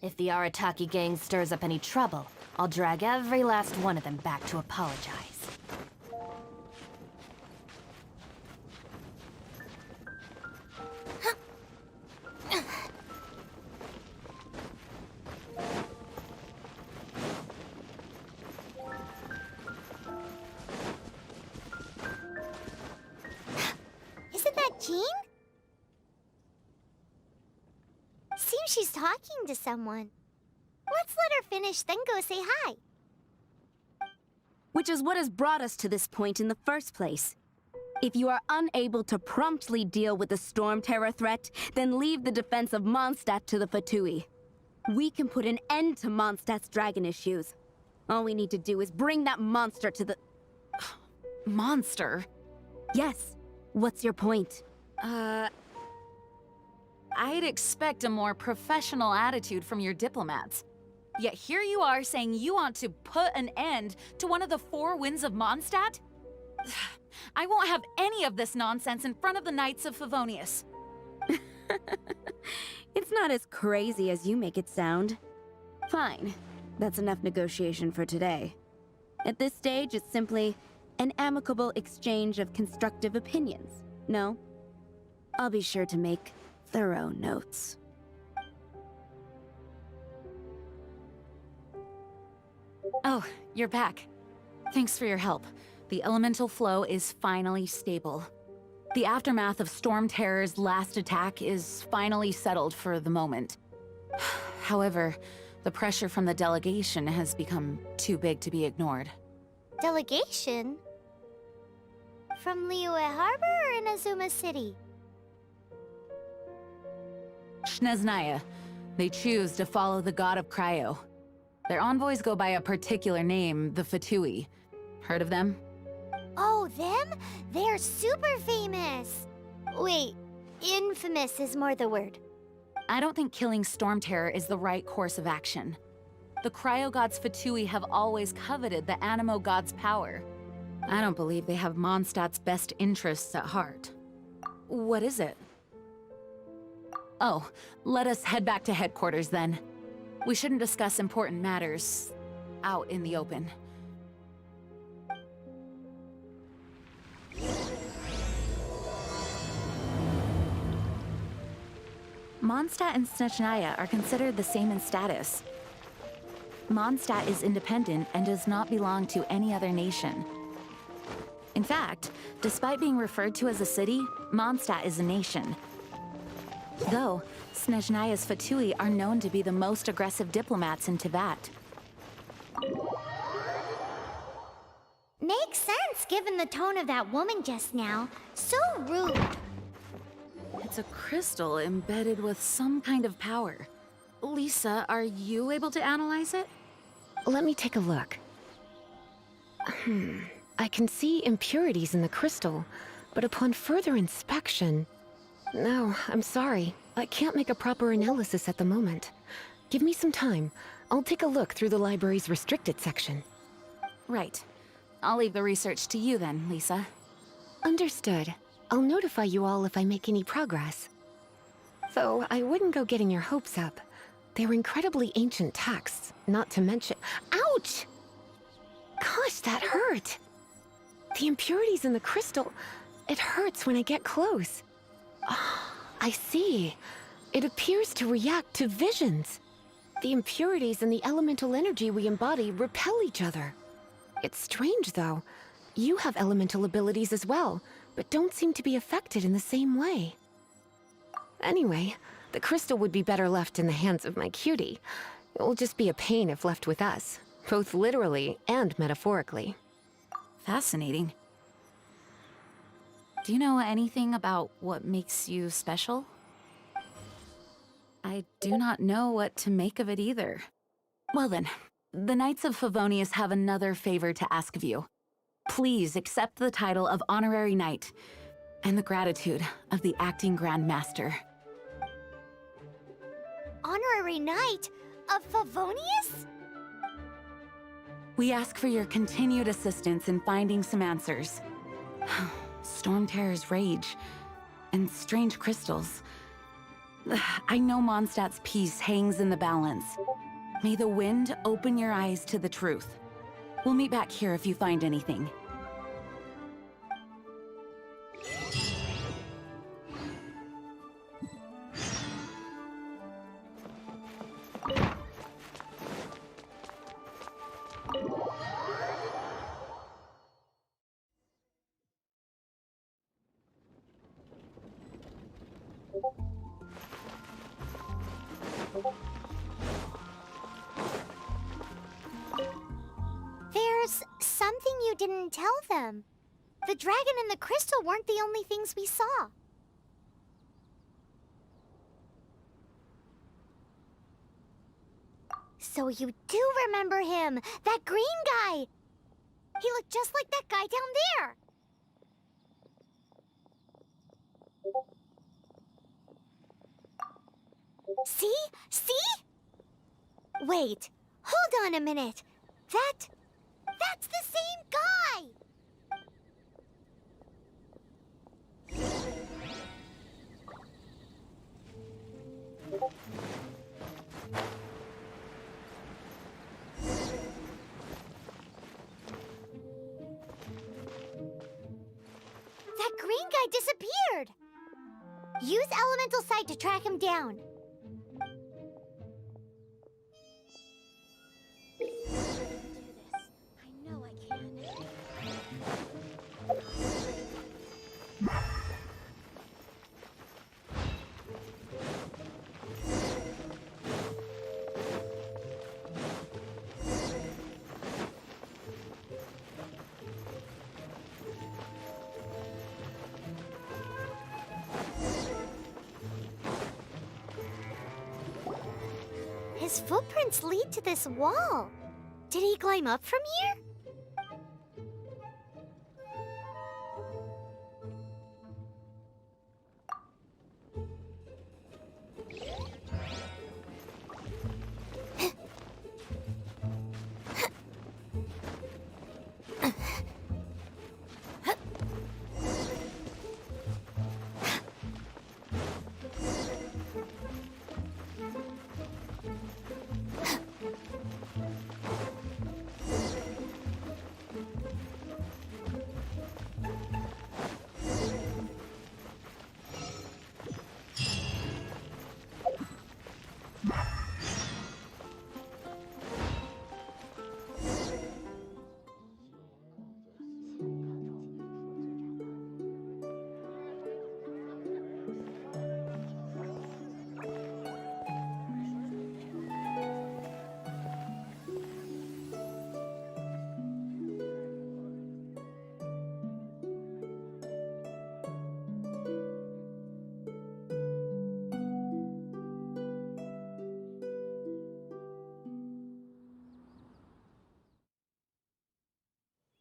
If the Arataki gang stirs up any trouble, I'll drag every last one of them back to apologize. Isn't that Jean? Seems she's talking to someone. Let's let her finish, then go say hi. Which is what has brought us to this point in the first place. If you are unable to promptly deal with the storm terror threat, then leave the defense of Mondstadt to the Fatui. We can put an end to Mondstadt's dragon issues. All we need to do is bring that monster to the... Monster? Yes. What's your point? I'd expect a more professional attitude from your diplomats. Yet here you are saying you want to put an end to one of the four winds of Mondstadt? I won't have any of this nonsense in front of the Knights of Favonius. It's not as crazy as you make it sound. Fine. That's enough negotiation for today. At this stage, it's simply an amicable exchange of constructive opinions. No? I'll be sure to make thorough notes. Oh, you're back. Thanks for your help. The elemental flow is finally stable. The aftermath of Storm Terror's last attack is finally settled for the moment. However, the pressure from the delegation has become too big to be ignored. Delegation? From Liyue Harbor or Inazuma City? Snezhnaya. They choose to follow the god of Cryo. Their envoys go by a particular name, the Fatui. Heard of them? Oh, them? They're super famous! Wait, infamous is more the word. I don't think killing Storm Terror is the right course of action. The Cryo God's Fatui have always coveted the Animo God's power. I don't believe they have Mondstadt's best interests at heart. What is it? Oh, let us head back to headquarters then. We shouldn't discuss important matters out in the open. Mondstadt and Snezhnaya are considered the same in status. Mondstadt is independent and does not belong to any other nation. In fact, despite being referred to as a city, Mondstadt is a nation. Though, Snezhnaya's Fatui are known to be the most aggressive diplomats in Teyvat. Makes sense given the tone of that woman just now. So rude. It's a crystal embedded with some kind of power. Lisa, are you able to analyze it? Let me take a look. I can see impurities in the crystal, but upon further inspection... No, I'm sorry. I can't make a proper analysis at the moment. Give me some time. I'll take a look through the library's restricted section. Right. I'll leave the research to you then, Lisa. Understood. I'll notify you all if I make any progress. Though, I wouldn't go getting your hopes up. They're incredibly ancient texts, not to mention— Ouch! Gosh, that hurt! The impurities in the crystal— it hurts when I get close. Oh, I see. It appears to react to visions. The impurities and the elemental energy we embody repel each other. It's strange, though. You have elemental abilities as well, but don't seem to be affected in the same way. Anyway, the crystal would be better left in the hands of my cutie. It will just be a pain if left with us, both literally and metaphorically. Fascinating. Do you know anything about what makes you special? I do not know what to make of it either. Well then, the Knights of Favonius have another favor to ask of you. Please accept the title of Honorary Knight and the gratitude of the Acting Grand Master. Honorary Knight of Favonius? We ask for your continued assistance in finding some answers. Storm Terror's rage and strange crystals. I know Mondstadt's peace hangs in the balance. May the wind open your eyes to the truth. We'll meet back here if you find anything. There's something you didn't tell them. The dragon and the crystal weren't the only things we saw. So you do remember him, that green guy. He looked just like that guy down there. See? See? Wait, hold on a minute. That's the same guy! That green guy disappeared! Use elemental sight to track him down. His footprints lead to this wall. Did he climb up from here?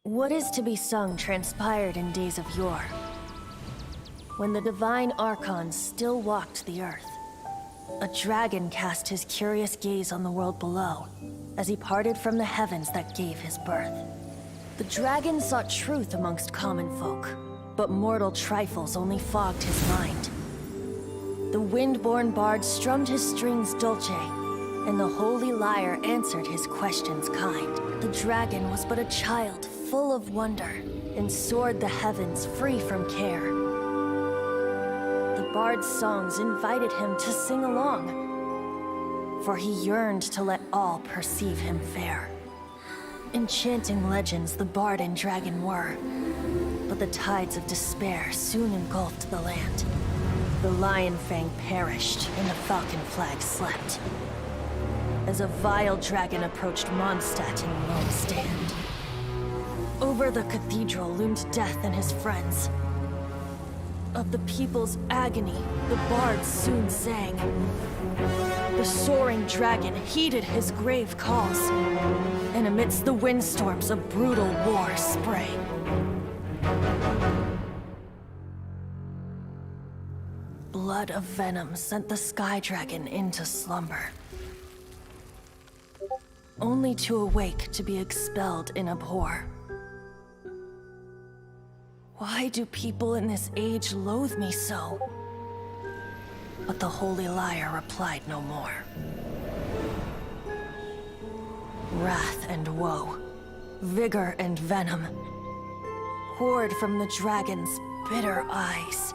What is to be sung transpired in days of yore, when the divine Archon still walked the earth. A dragon cast his curious gaze on the world below, as he parted from the heavens that gave his birth. The dragon sought truth amongst common folk, but mortal trifles only fogged his mind. The wind-born bard strummed his strings dulce, and the holy Lyre answered his questions kind. The dragon was but a child, full of wonder, and soared the heavens free from care. The bard's songs invited him to sing along, for he yearned to let all perceive him fair. Enchanting legends the bard and dragon were, but the tides of despair soon engulfed the land. The Lion Fang perished, and the Falcon Flag slept, as a vile dragon approached Mondstadt in lone stand. Over the cathedral loomed Death and his friends. Of the people's agony, the bards soon sang. The soaring dragon heeded his grave calls, and amidst the windstorms a brutal war sprang. Blood of venom sent the sky dragon into slumber, only to awake to be expelled in abhor. Why do people in this age loathe me so? But the holy Lyre replied no more. Wrath and woe, vigor and venom, poured from the dragon's bitter eyes.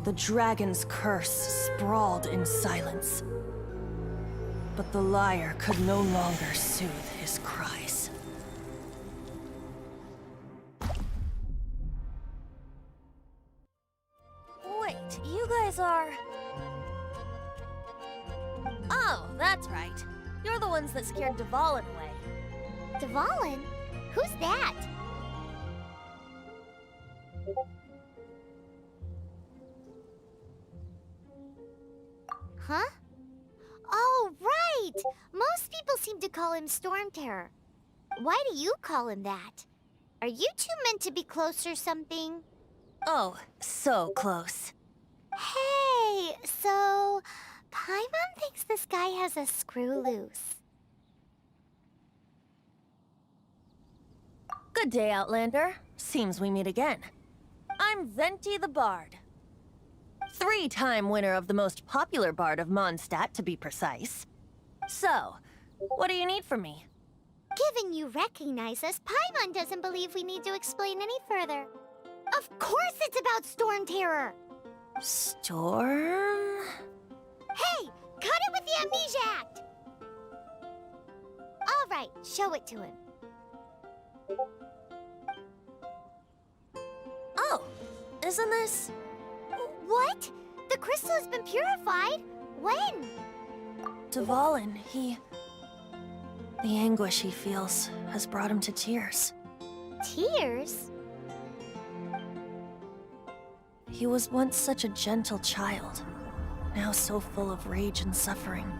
The dragon's curse sprawled in silence. But the Lyre could no longer soothe his cries. Wait, you guys are... Oh, that's right. You're the ones that scared Dvalin away. Dvalin? Who's that? Huh? Oh, right! Most people seem to call him Storm Terror. Why do you call him that? Are you two meant to be close or something? Oh, so close. Hey, so... Paimon thinks this guy has a screw loose. Good day, Outlander. Seems we meet again. I'm Venti the Bard. 3-time winner of the most popular bard of Mondstadt, to be precise. So, what do you need from me? Given you recognize us, Paimon doesn't believe we need to explain any further. Of course it's about Storm Terror! Storm? Hey! Cut it with the Amnesia Act! Alright, show it to him. Oh, isn't this... What? The crystal has been purified? When? Dvalin, the anguish he feels has brought him to tears. Tears? He was once such a gentle child, now so full of rage and suffering.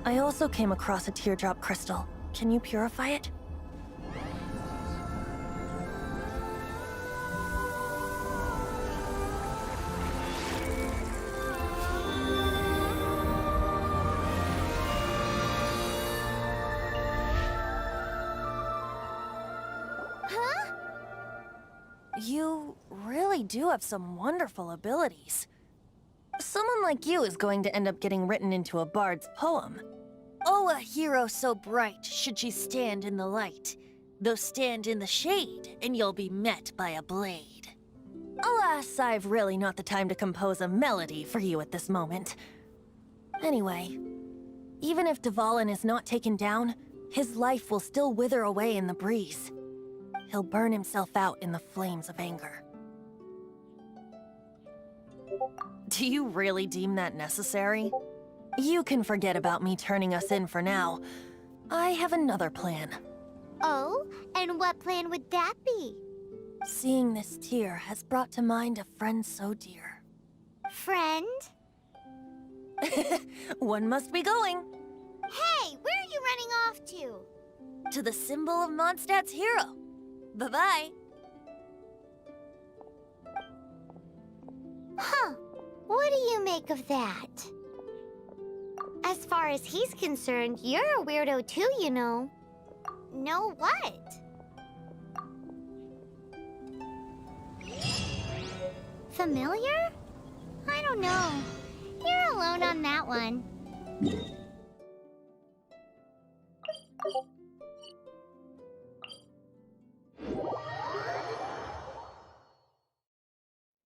I also came across a teardrop crystal. Can you purify it? Huh? You really do have some wonderful abilities. Someone like you is going to end up getting written into a bard's poem. Oh, a hero so bright should she stand in the light, though stand in the shade, and you'll be met by a blade. Alas, I've really not the time to compose a melody for you at this moment. Anyway, even if Dvalin is not taken down, his life will still wither away in the breeze. He'll burn himself out in the flames of anger. Do you really deem that necessary? You can forget about me turning us in for now. I have another plan. Oh, and what plan would that be? Seeing this tear has brought to mind a friend so dear. Friend? One must be going. Hey, where are you running off to? To the symbol of Mondstadt's hero. Bye-bye. Huh. What do you make of that? As far as he's concerned, you're a weirdo too, you know. Know what? Familiar? I don't know. You're alone on that one.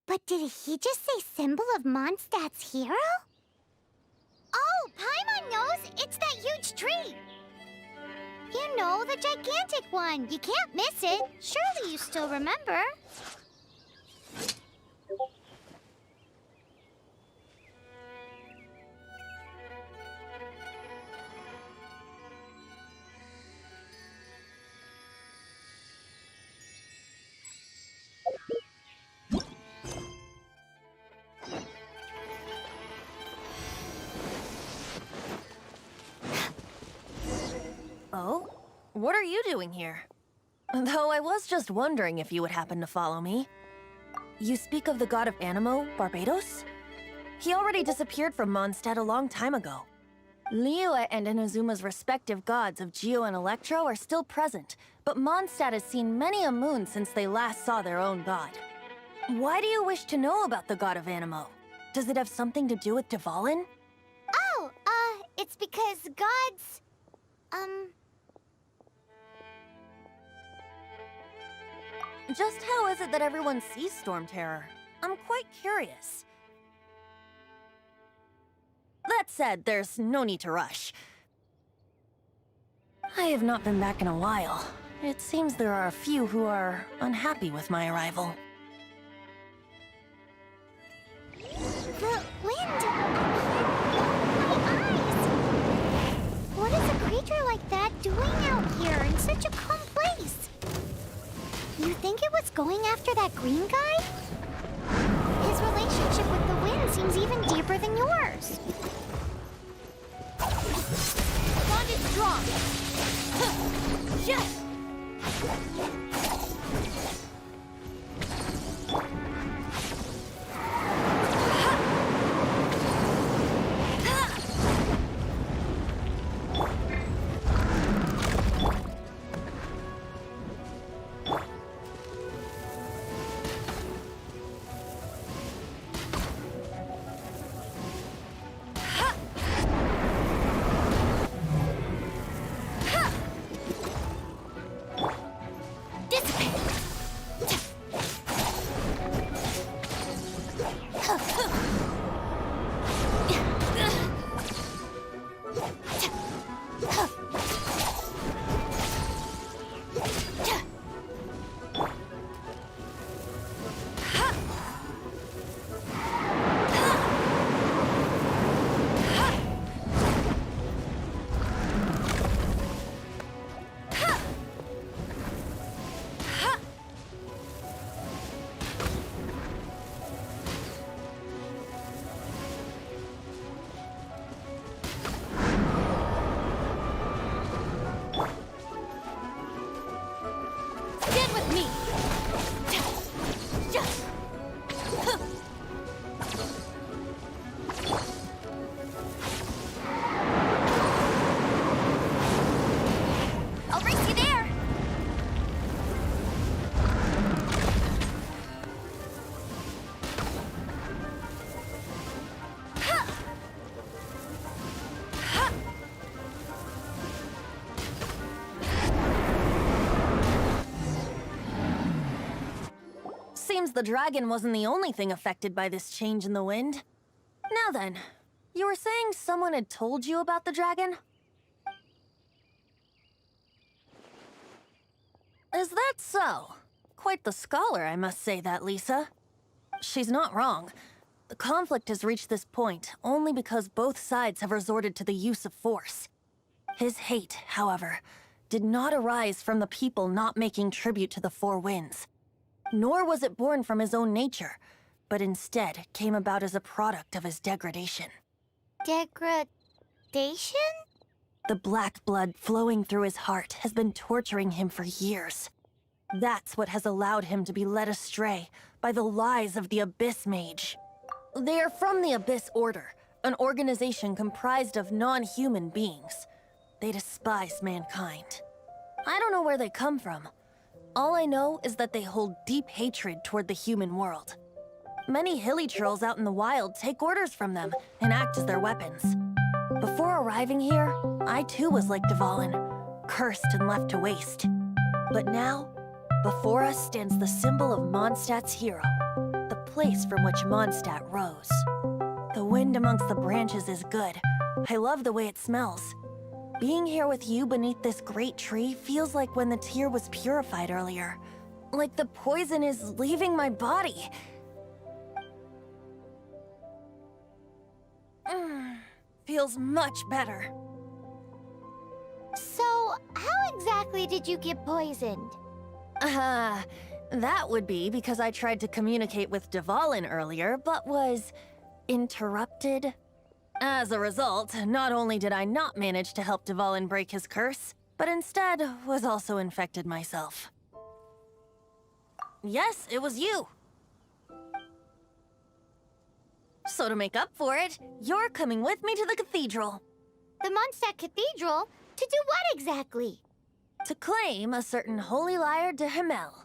But did he just say symbol of Mondstadt's hero? Oh, Paimon knows! It's that huge tree! You know, the gigantic one. You can't miss it. Surely you still remember. Oh? What are you doing here? Though I was just wondering if you would happen to follow me. You speak of the god of Animo, Barbados? He already disappeared from Mondstadt a long time ago. Lyre and Inazuma's respective gods of Geo and Electro are still present, but Mondstadt has seen many a moon since they last saw their own god. Why do you wish to know about the god of Animo? Does it have something to do with Dvalin? Oh, it's because gods... Just how is it that everyone sees Storm Terror? I'm quite curious. That said, there's no need to rush. I have not been back in a while. It seems there are a few who are unhappy with my arrival. The wind! My eyes! What is a creature like that doing out here in such a calm place? You think it was going after that green guy? His relationship with the wind seems even deeper than yours. Bonded strong! Yes! Seems the dragon wasn't the only thing affected by this change in the wind. Now then, you were saying someone had told you about the dragon? Is that so? Quite the scholar, I must say that, Lisa. She's not wrong. The conflict has reached this point only because both sides have resorted to the use of force. His hate, however, did not arise from the people not making tribute to the Four Winds. Nor was it born from his own nature, but instead came about as a product of his degradation. Degradation? The black blood flowing through his heart has been torturing him for years. That's what has allowed him to be led astray by the lies of the Abyss Mage. They are from the Abyss Order, an organization comprised of non-human beings. They despise mankind. I don't know where they come from. All I know is that they hold deep hatred toward the human world. Many hilly trolls out in the wild take orders from them and act as their weapons. Before arriving here, I too was like Dvalin, cursed and left to waste. But now, before us stands the symbol of Mondstadt's hero, the place from which Mondstadt rose. The wind amongst the branches is good. I love the way it smells. Being here with you beneath this great tree feels like when the tear was purified earlier. Like the poison is leaving my body. Feels much better. So, how exactly did you get poisoned? That would be because I tried to communicate with Dvalin earlier, but was interrupted. As a result, not only did I not manage to help Dvalin break his curse, but instead was also infected myself. Yes, it was you. So to make up for it, you're coming with me to the cathedral. The Mondstadt Cathedral? To do what exactly? To claim a certain holy Lyre de Himmel.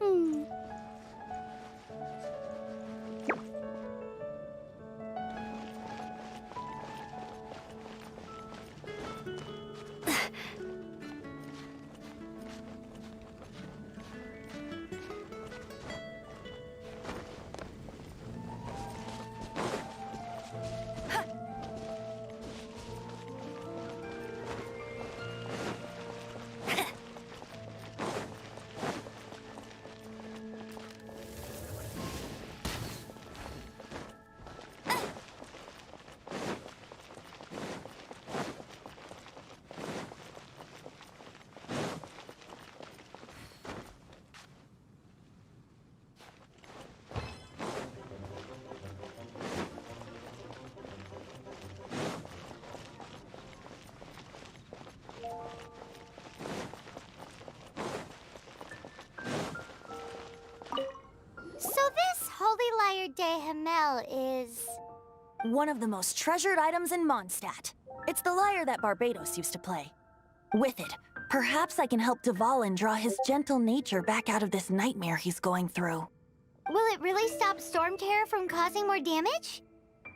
Hmm. So this Holy Lyre de Himmel is... One of the most treasured items in Mondstadt. It's the lyre that Barbados used to play. With it, perhaps I can help Dvalin draw his gentle nature back out of this nightmare he's going through. Will it really stop Storm Terror from causing more damage?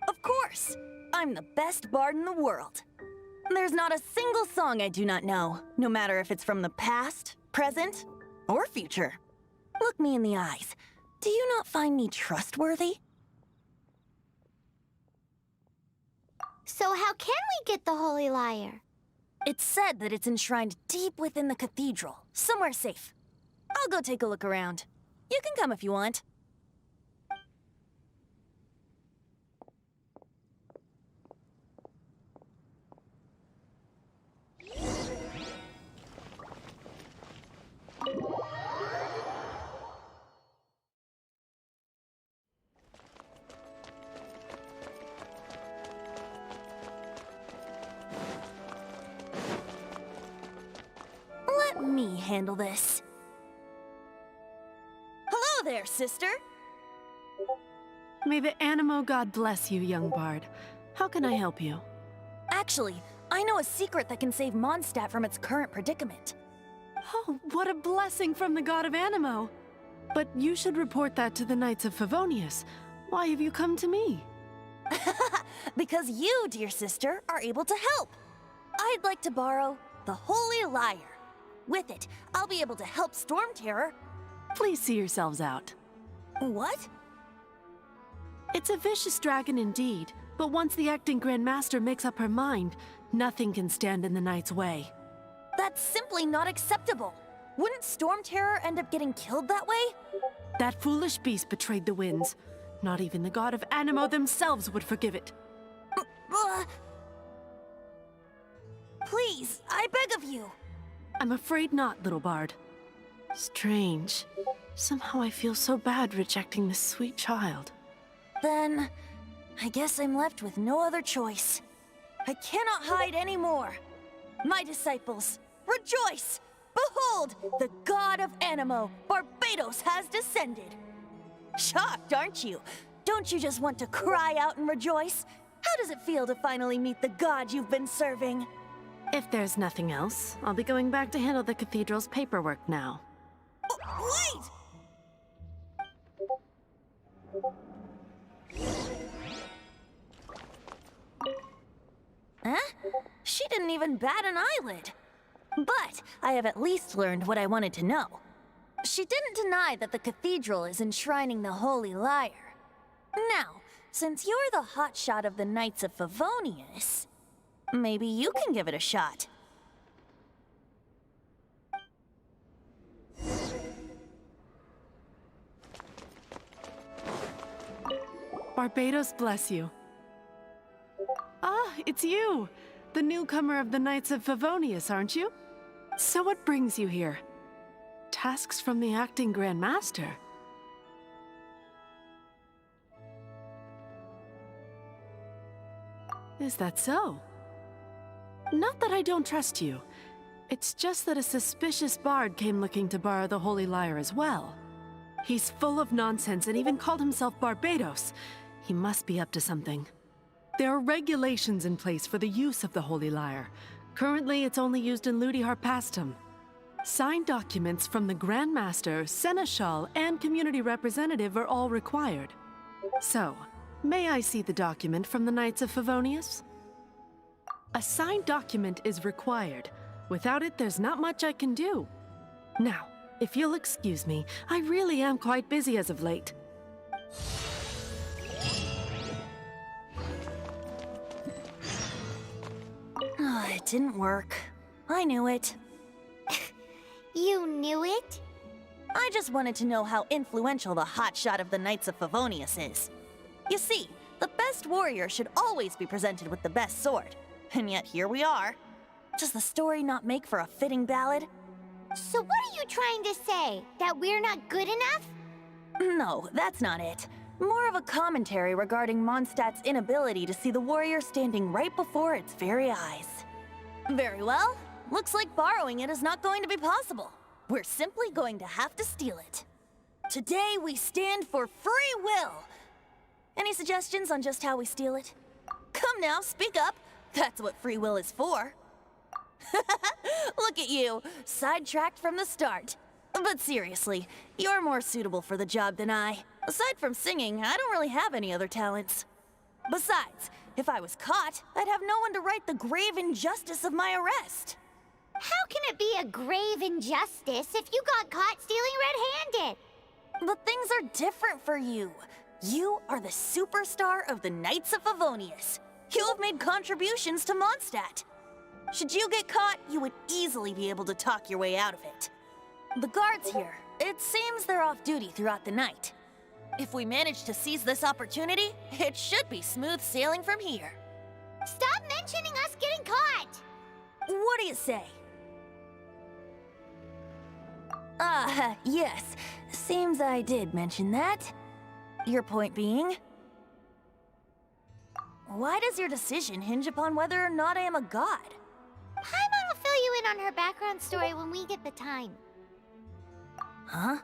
Of course! I'm the best bard in the world. There's not a single song I do not know, no matter if it's from the past, present, or future. Look me in the eyes. Do you not find me trustworthy? So how can we get the Holy Lyre? It's said that it's enshrined deep within the cathedral, somewhere safe. I'll go take a look around. You can come if you want. Let me handle this. Hello there, sister. May the Animo God bless you, young bard. How can I help you? Actually, I know a secret that can save Mondstadt from its current predicament. Oh, what a blessing from the god of Animo! But you should report that to the Knights of Favonius. Why have you come to me? Because you, dear sister, are able to help. I'd like to borrow the Holy Lyre. With it, I'll be able to help Storm Terror. Please see yourselves out. What? It's a vicious dragon indeed, but once the acting Grand Master makes up her mind, nothing can stand in the Knight's way. That's simply not acceptable. Wouldn't Storm Terror end up getting killed that way? That foolish beast betrayed the winds. Not even the god of Animo themselves would forgive it. Please, I beg of you. I'm afraid not, little bard. Strange. Somehow I feel so bad rejecting this sweet child. Then, I guess I'm left with no other choice. I cannot hide anymore. My disciples, rejoice! Behold, the god of Animo, Barbados, has descended. Shocked, aren't you? Don't you just want to cry out and rejoice? How does it feel to finally meet the god you've been serving? If there's nothing else, I'll be going back to handle the cathedral's paperwork now. Wait! Huh? She didn't even bat an eyelid. But I have at least learned what I wanted to know. She didn't deny that the cathedral is enshrining the Holy Lyre. Now, since you're the hotshot of the Knights of Favonius, maybe you can give it a shot. Barbados bless you. Ah, it's you! The newcomer of the Knights of Favonius, aren't you? So what brings you here? Tasks from the acting Grand Master? Is that so? Not that I don't trust you. It's just that a suspicious bard came looking to borrow the Holy Lyre as well. He's full of nonsense and even called himself Barbados. He must be up to something. There are regulations in place for the use of the Holy Lyre. Currently, it's only used in Ludi Harpastum. Signed documents from the Grand Master, Seneschal, and Community Representative are all required. So, may I see the document from the Knights of Favonius? A signed document is required. Without it, there's not much I can do. Now, if you'll excuse me, I really am quite busy as of late. It didn't work. I knew it. You knew it? I just wanted to know how influential the hotshot of the Knights of Favonius is. You see, the best warrior should always be presented with the best sword. And yet here we are. Does the story not make for a fitting ballad? So what are you trying to say? That we're not good enough? No, that's not it. More of a commentary regarding Mondstadt's inability to see the warrior standing right before its very eyes. Very well. Looks like borrowing it is not going to be possible. We're simply going to have to steal it. Today we stand for free will. Any suggestions on just how we steal it? Come now, speak up. That's what free will is for. Look at you, sidetracked from the start. But seriously, you're more suitable for the job than I. Aside from singing, I don't really have any other talents. Besides, if I was caught, I'd have no one to right the grave injustice of my arrest. How can it be a grave injustice if you got caught stealing red-handed? But things are different for you. You are the superstar of the Knights of Favonius. You have made contributions to Mondstadt. Should you get caught, you would easily be able to talk your way out of it. The guards here, it seems they're off duty throughout the night. If we manage to seize this opportunity, it should be smooth sailing from here. Stop mentioning us getting caught! What do you say? Yes. Seems I did mention that. Your point being? Why does your decision hinge upon whether or not I am a god? Paimon will fill you in on her background story when we get the time. Huh?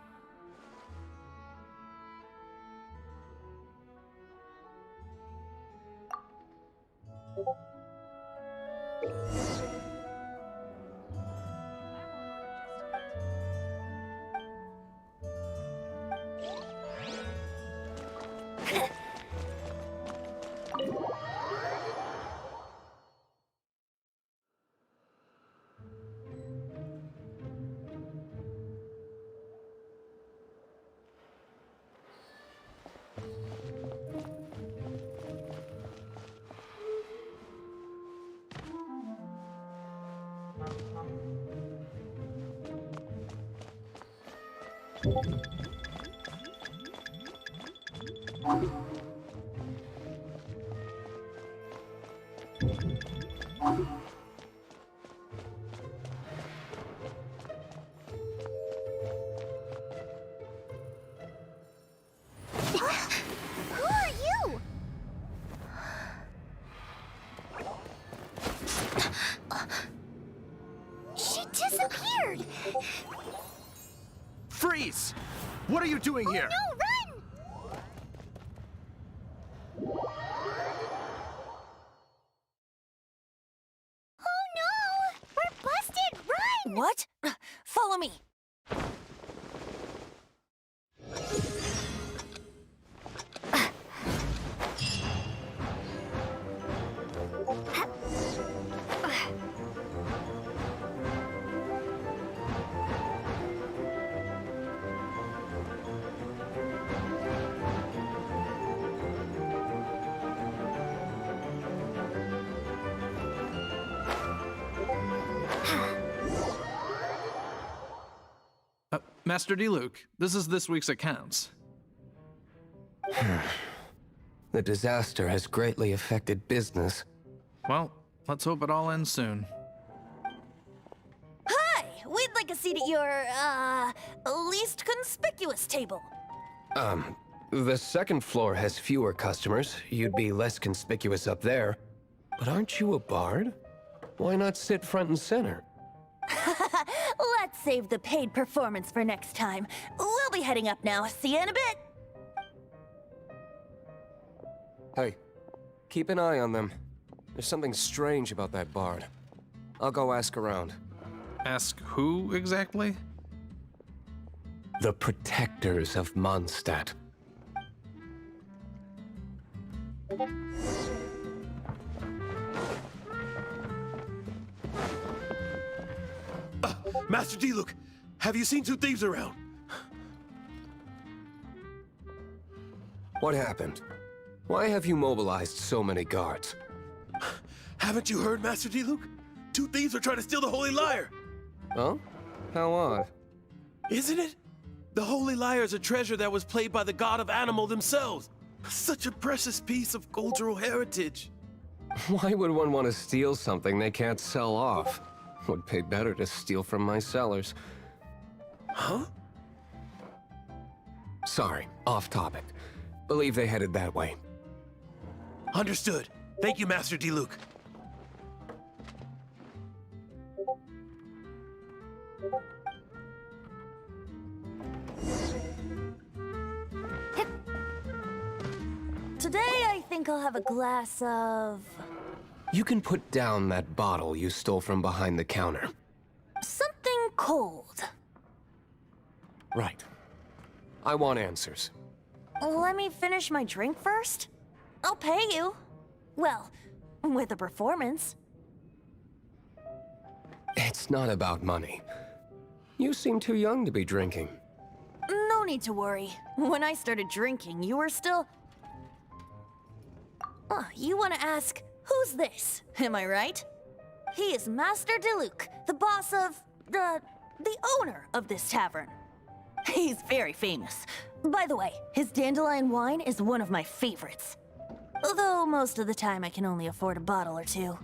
Who are you? She disappeared! Freeze! What are you doing here? No, run! Oh no! We're busted! Run! What? Follow me. Master D. This is this week's accounts. The disaster has greatly affected business. Well, let's hope it all ends soon. Hi! seat at your, least conspicuous table. The second floor has fewer customers. You'd be less conspicuous up there. But aren't you a bard? Why not sit front and center? Let's save the paid performance for next time. We'll be heading up now. See you in a bit. Hey, keep an eye on them. There's something strange about that bard. I'll go ask around. Ask who exactly? The protectors of Mondstadt. Master Diluc, have you seen two thieves around? What happened? Why have you mobilized so many guards? Haven't you heard, Master Diluc? Two thieves are trying to steal the Holy Lyre! Oh? How odd. Isn't it? The Holy Lyre is a treasure that was played by the god of animal themselves. Such a precious piece of cultural heritage. Why would one want to steal something they can't sell off? Would pay better to steal from my sellers. Huh? Sorry, off topic. Believe they headed that way. Understood. Thank you, Master Diluc. Today, I think I'll have a glass of... You can put down that bottle you stole from behind the counter. something cold. Right. I want answers. Let me finish my drink first. I'll pay you. Well, with a performance. It's not about money. You seem too young to be drinking. No need to worry. When I started drinking, you were still... you want to ask, who's this? Am I right? He is Master Diluc, the boss of... the owner of this tavern. He's very famous. By the way, his dandelion wine is one of my favorites. Although most of the time I can only afford a bottle or two.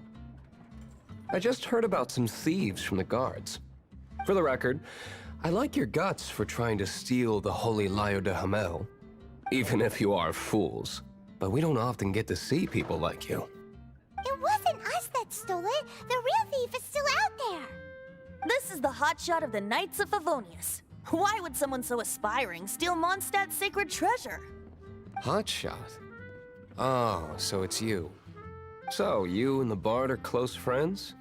I just heard about some thieves from the guards. For the record, I like your guts for trying to steal the Holy Lyre de Himmel. Even if you are fools. But we don't often get to see people like you. It wasn't us that stole it. The real thief is still out there. This is the hotshot of the Knights of Favonius. Why would someone so aspiring steal Mondstadt's sacred treasure? Hotshot? Oh, so it's you. So, you and the bard are close friends?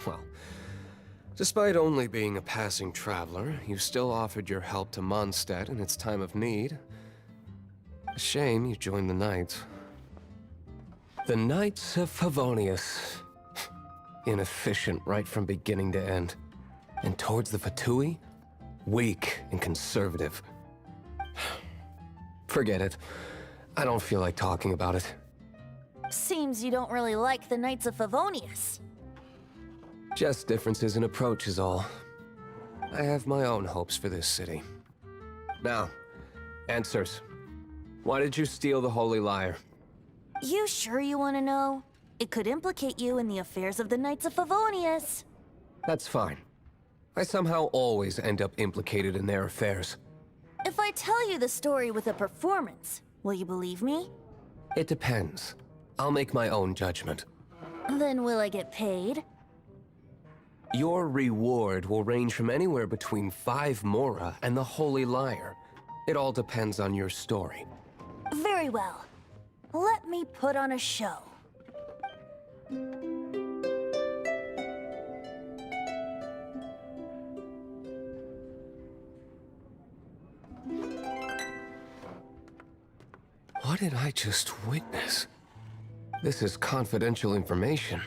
Well, despite only being a passing traveler, you still offered your help to Mondstadt in its time of need. A shame you joined the Knights. The Knights of Favonius. Inefficient right from beginning to end. And towards the Fatui, weak and conservative. Forget it. I don't feel like talking about it. Seems you don't really like the Knights of Favonius. Just differences in approach is all. I have my own hopes for this city. Now, answers. Why did you steal the Holy Lyre? You sure you want to know? It could implicate you in the affairs of the Knights of Favonius. That's fine. I somehow always end up implicated in their affairs. If I tell you the story with a performance, will you believe me? It depends. I'll make my own judgment. Then will I get paid? Your reward will range from anywhere between 5 mora and the Holy Lyre. It all depends on your story. Very well. Let me put on a show. What did I just witness? This is confidential information.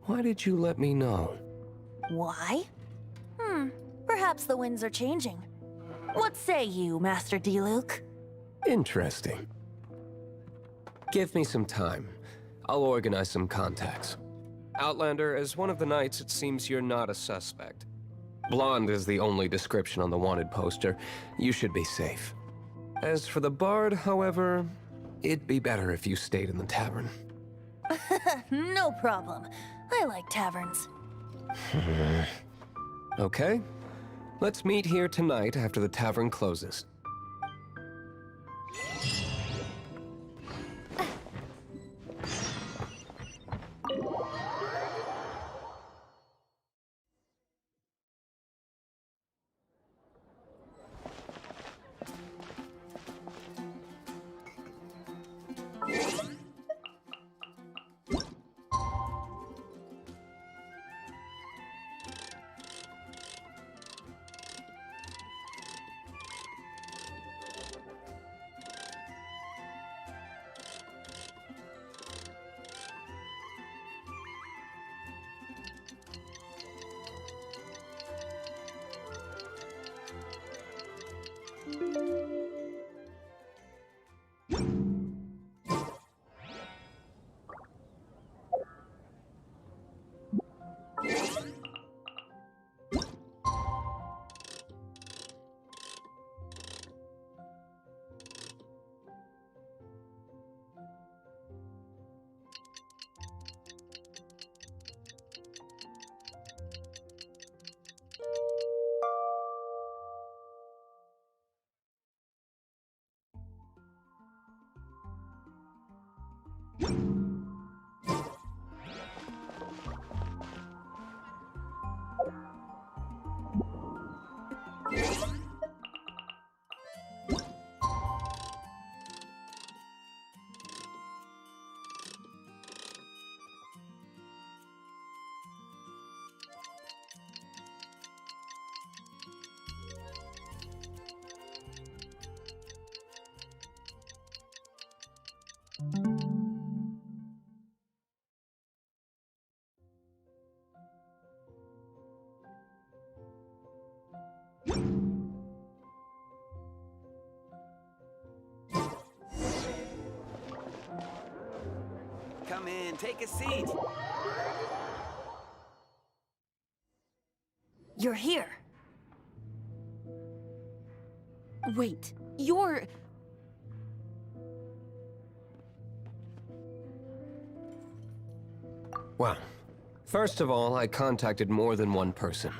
Why did you let me know? Why? Perhaps the winds are changing. What say you, Master Diluc? Interesting. Give me some time. I'll organize some contacts. Outlander, as one of the knights, it seems you're not a suspect. Blonde is the only description on the wanted poster. You should be safe. As for the bard, however, it'd be better if you stayed in the tavern. No problem. I like taverns. Okay. Let's meet here tonight after the tavern closes. Come in, take a seat. You're here. Wait, you're... Well, first of all, I contacted more than one person.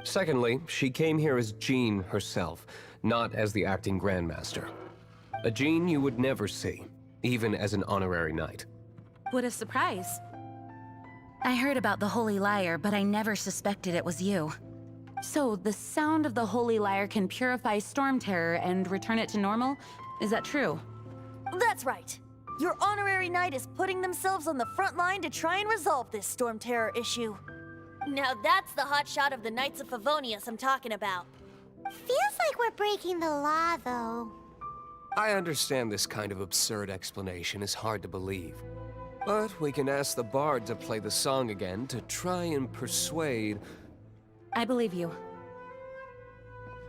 Secondly, she came here as Jean herself, not as the acting Grandmaster. A Jean you would never see, even as an honorary knight. What a surprise. I heard about the Holy Lyre, but I never suspected it was you. So, the sound of the Holy Lyre can purify Storm Terror and return it to normal? Is that true? That's right. Your honorary knight is putting themselves on the front line to try and resolve this Storm Terror issue. Now that's the hotshot of the Knights of Favonius I'm talking about. Feels like we're breaking the law, though. I understand this kind of absurd explanation is hard to believe. But we can ask the bard to play the song again to try and persuade... I believe you.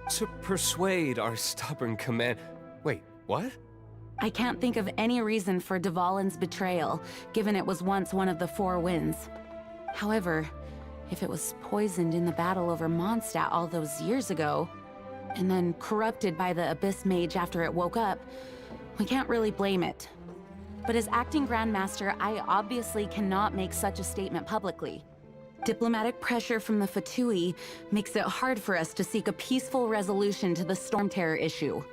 To persuade our stubborn command... Wait, what? I can't think of any reason for Dvalin's betrayal, given it was once one of the Four Winds. However, if it was poisoned in the battle over Mondstadt all those years ago, and then corrupted by the Abyss Mage after it woke up, we can't really blame it. But as acting Grandmaster, I obviously cannot make such a statement publicly. Diplomatic pressure from the Fatui makes it hard for us to seek a peaceful resolution to the Storm Terror issue.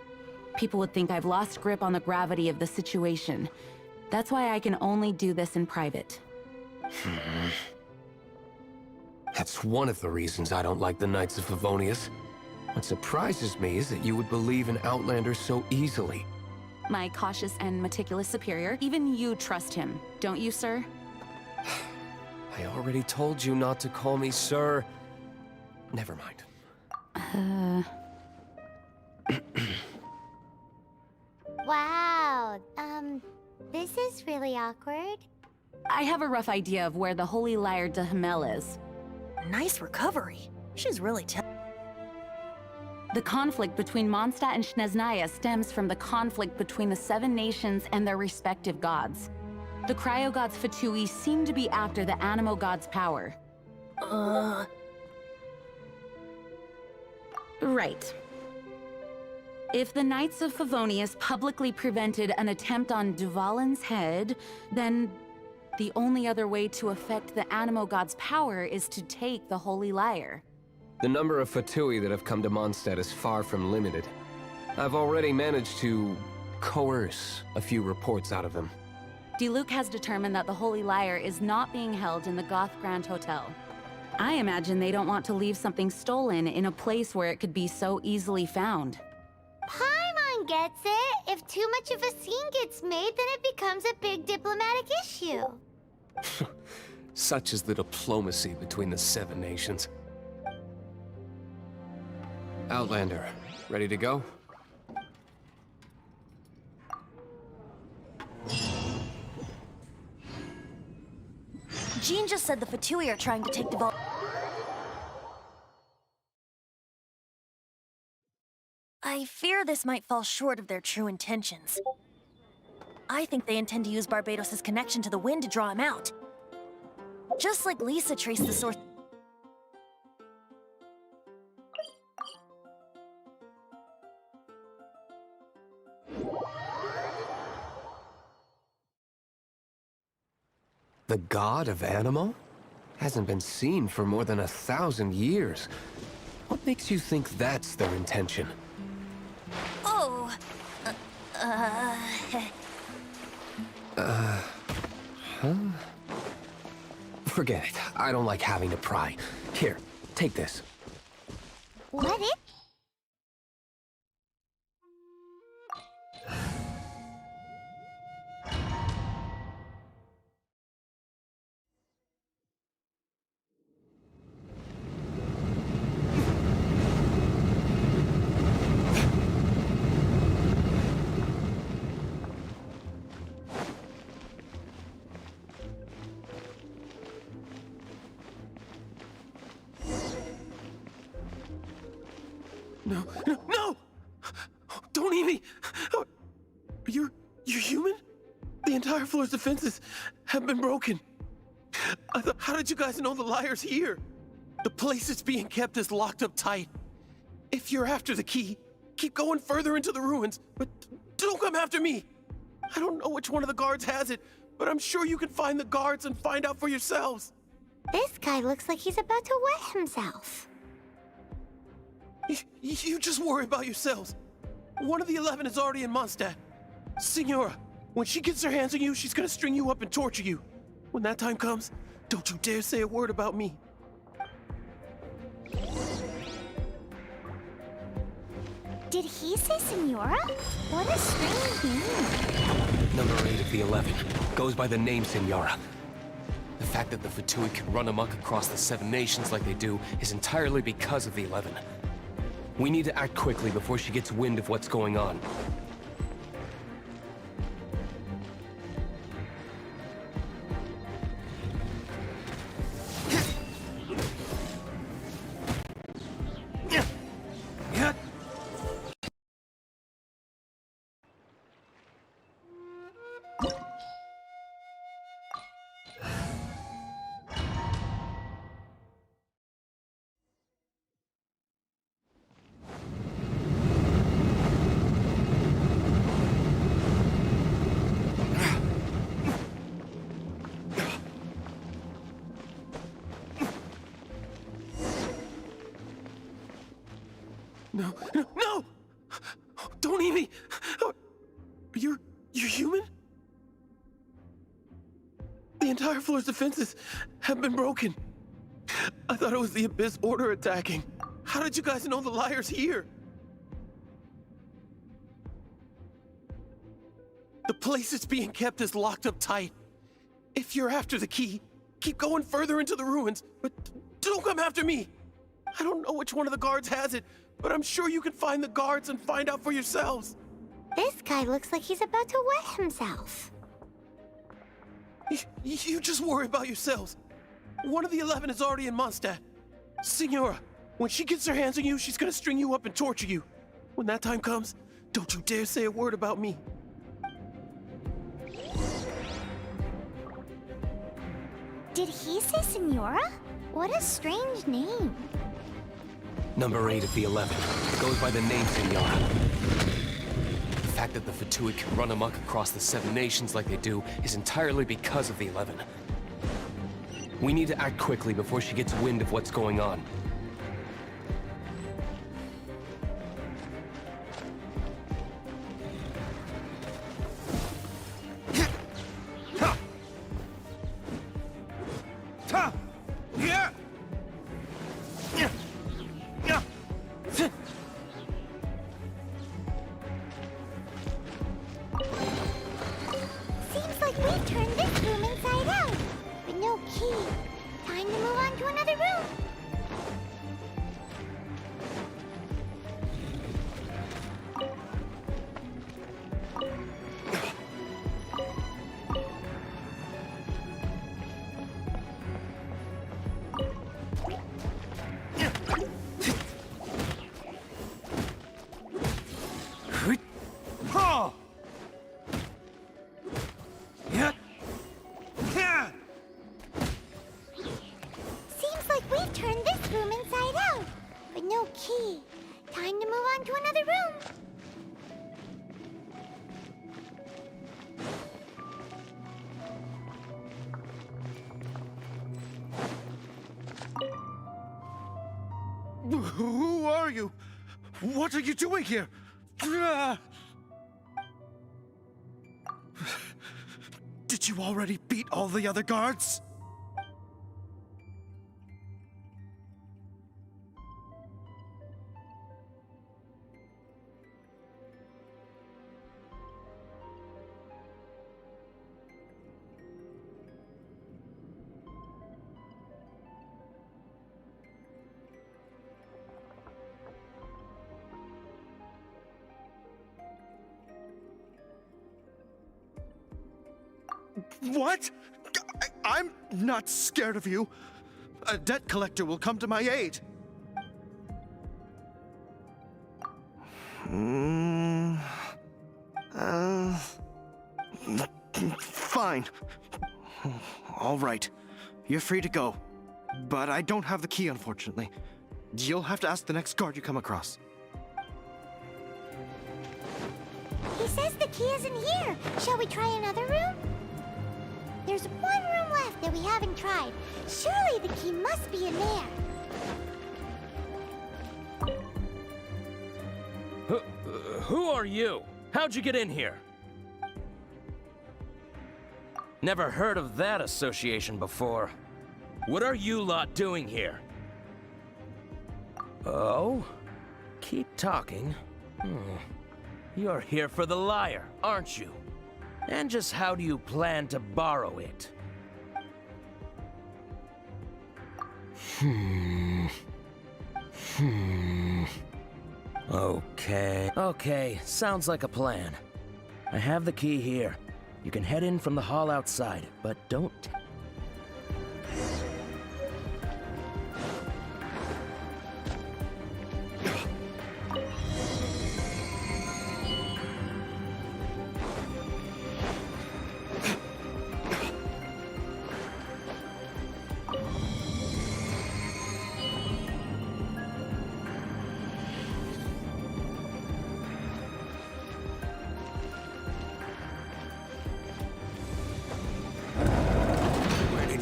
People would think I've lost grip on the gravity of the situation. That's why I can only do this in private. That's one of the reasons I don't like the Knights of Favonius. What surprises me is that you would believe in Outlander so easily. My cautious and meticulous superior, even you trust him, don't you, sir? I already told you not to call me sir. Never mind. Wow, this is really awkward. I have a rough idea of where the Holy Lyre de Himmel is. Nice recovery. She's really The conflict between Mondstadt and Snezhnaya stems from the conflict between the Seven Nations and their respective gods. The cryo-gods Fatui seem to be after the Animo god's power. Right. If the Knights of Favonius publicly prevented an attempt on Dvalin's head, then The only other way to affect the Animo God's power is to take the Holy Lyre. The number of Fatui that have come to Mondstadt is far from limited. I've already managed to coerce a few reports out of them. Diluc has determined that the Holy Lyre is not being held in the Goth Grand Hotel. I imagine they don't want to leave something stolen in a place where it could be so easily found. Paimon gets it. If too much of a scene gets made, then it becomes a big diplomatic issue. Such is the diplomacy between the Seven Nations. Outlander, ready to go? Jean just said the Fatui are trying to take the vault. I fear this might fall short of their true intentions. I think they intend to use Barbados' connection to the wind to draw him out. Just like Lisa traced the source. The god of Animo? Hasn't been seen for more than 1,000 years. What makes you think that's their intention? Oh! Huh? Forget it. I don't like having to pry. Here, take this. What it? No, no, no! Don't eat me! You're human? The entire floor's defenses have been broken. How did you guys know the Lyre's here? The place it's being kept is locked up tight. If you're after the key, keep going further into the ruins, but don't come after me. I don't know which one of the guards has it, but I'm sure you can find the guards and find out for yourselves. This guy looks like he's about to wet himself. You just worry about yourselves. One of the 11 is already in Mondstadt. Signora, when she gets her hands on you, she's gonna string you up and torture you. When that time comes, don't you dare say a word about me. Did he say Senora? What a strange name. Number 8 of the 11. Goes by the name Senora. The fact that the Fatui can run amok across the Seven Nations like they do is entirely because of the 11. We need to act quickly before she gets wind of what's going on. No, no, no! Don't eat me! You're human? The entire floor's defenses have been broken. I thought it was the Abyss Order attacking. How did you guys know the Lyre's here? The place it's being kept is locked up tight. If you're after the key, keep going further into the ruins, but don't come after me. I don't know which one of the guards has it, but I'm sure you can find the guards and find out for yourselves. This guy looks like he's about to wet himself. You just worry about yourselves. One of the 11 is already in Mondstadt. Signora, when she gets her hands on you, she's gonna string you up and torture you. When that time comes, don't you dare say a word about me. Did he say Senora? What a strange name. Number 8 of the 11. Goes by the name Senora. The fact that the Fatui can run amok across the 7 nations like they do is entirely because of the 11. We need to act quickly before she gets wind of what's going on. Seems like we've turned this room inside out, but no key. Time to move on to another room. Seems like we've turned this room inside out, but no key. Time to move on to another room. Who are you? What are you doing here? Did you already beat all the other guards? What? I'm not scared of you. A debt collector will come to my aid. Fine. All right. You're free to go. But I don't have the key, unfortunately. You'll have to ask the next guard you come across. He says the key isn't here. Shall we try another room? There's one room left that we haven't tried. Surely the key must be in there. Who are you? How'd you get in here? Never heard of that association before. What are you lot doing here? Oh? Keep talking. You're here for the Lyre, aren't you? And just how do you plan to borrow it? Okay, sounds like a plan. I have the key here. You can head in from the hall outside, but don't...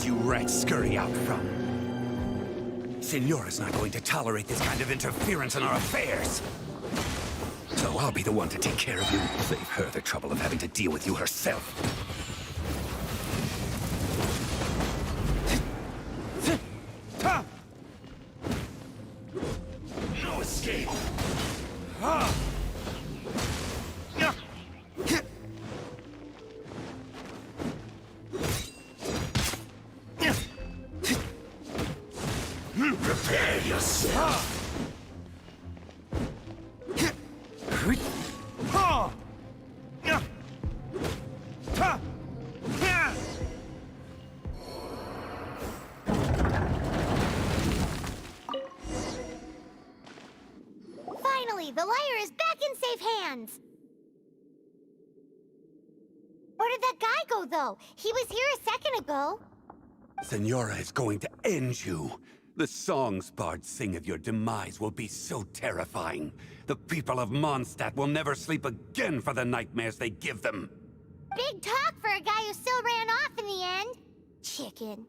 You rats scurry out from? Signora's not going to tolerate this kind of interference in our affairs. So I'll be the one to take care of you. Save her the trouble of having to deal with you herself. No escape. Prepare yourself. Finally, the Lyre is back in safe hands. Where did that guy go, though? He was here a second ago. Signora is going to end you. The songs bards sing of your demise will be so terrifying. The people of Mondstadt will never sleep again for the nightmares they give them. Big talk for a guy who still ran off in the end. Chicken.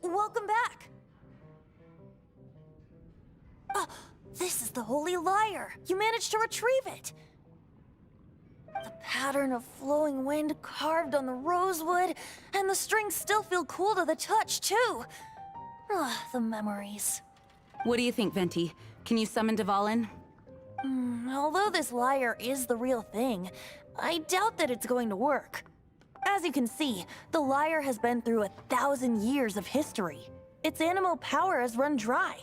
Welcome back! This is the Holy Lyre! You managed to retrieve it! The pattern of flowing wind carved on the rosewood, and the strings still feel cool to the touch, too! The memories. What do you think, Venti? Can you summon Dvalin? Although this lyre is the real thing, I doubt that it's going to work. As you can see, the lyre has been through 1,000 years of history. Its animal power has run dry.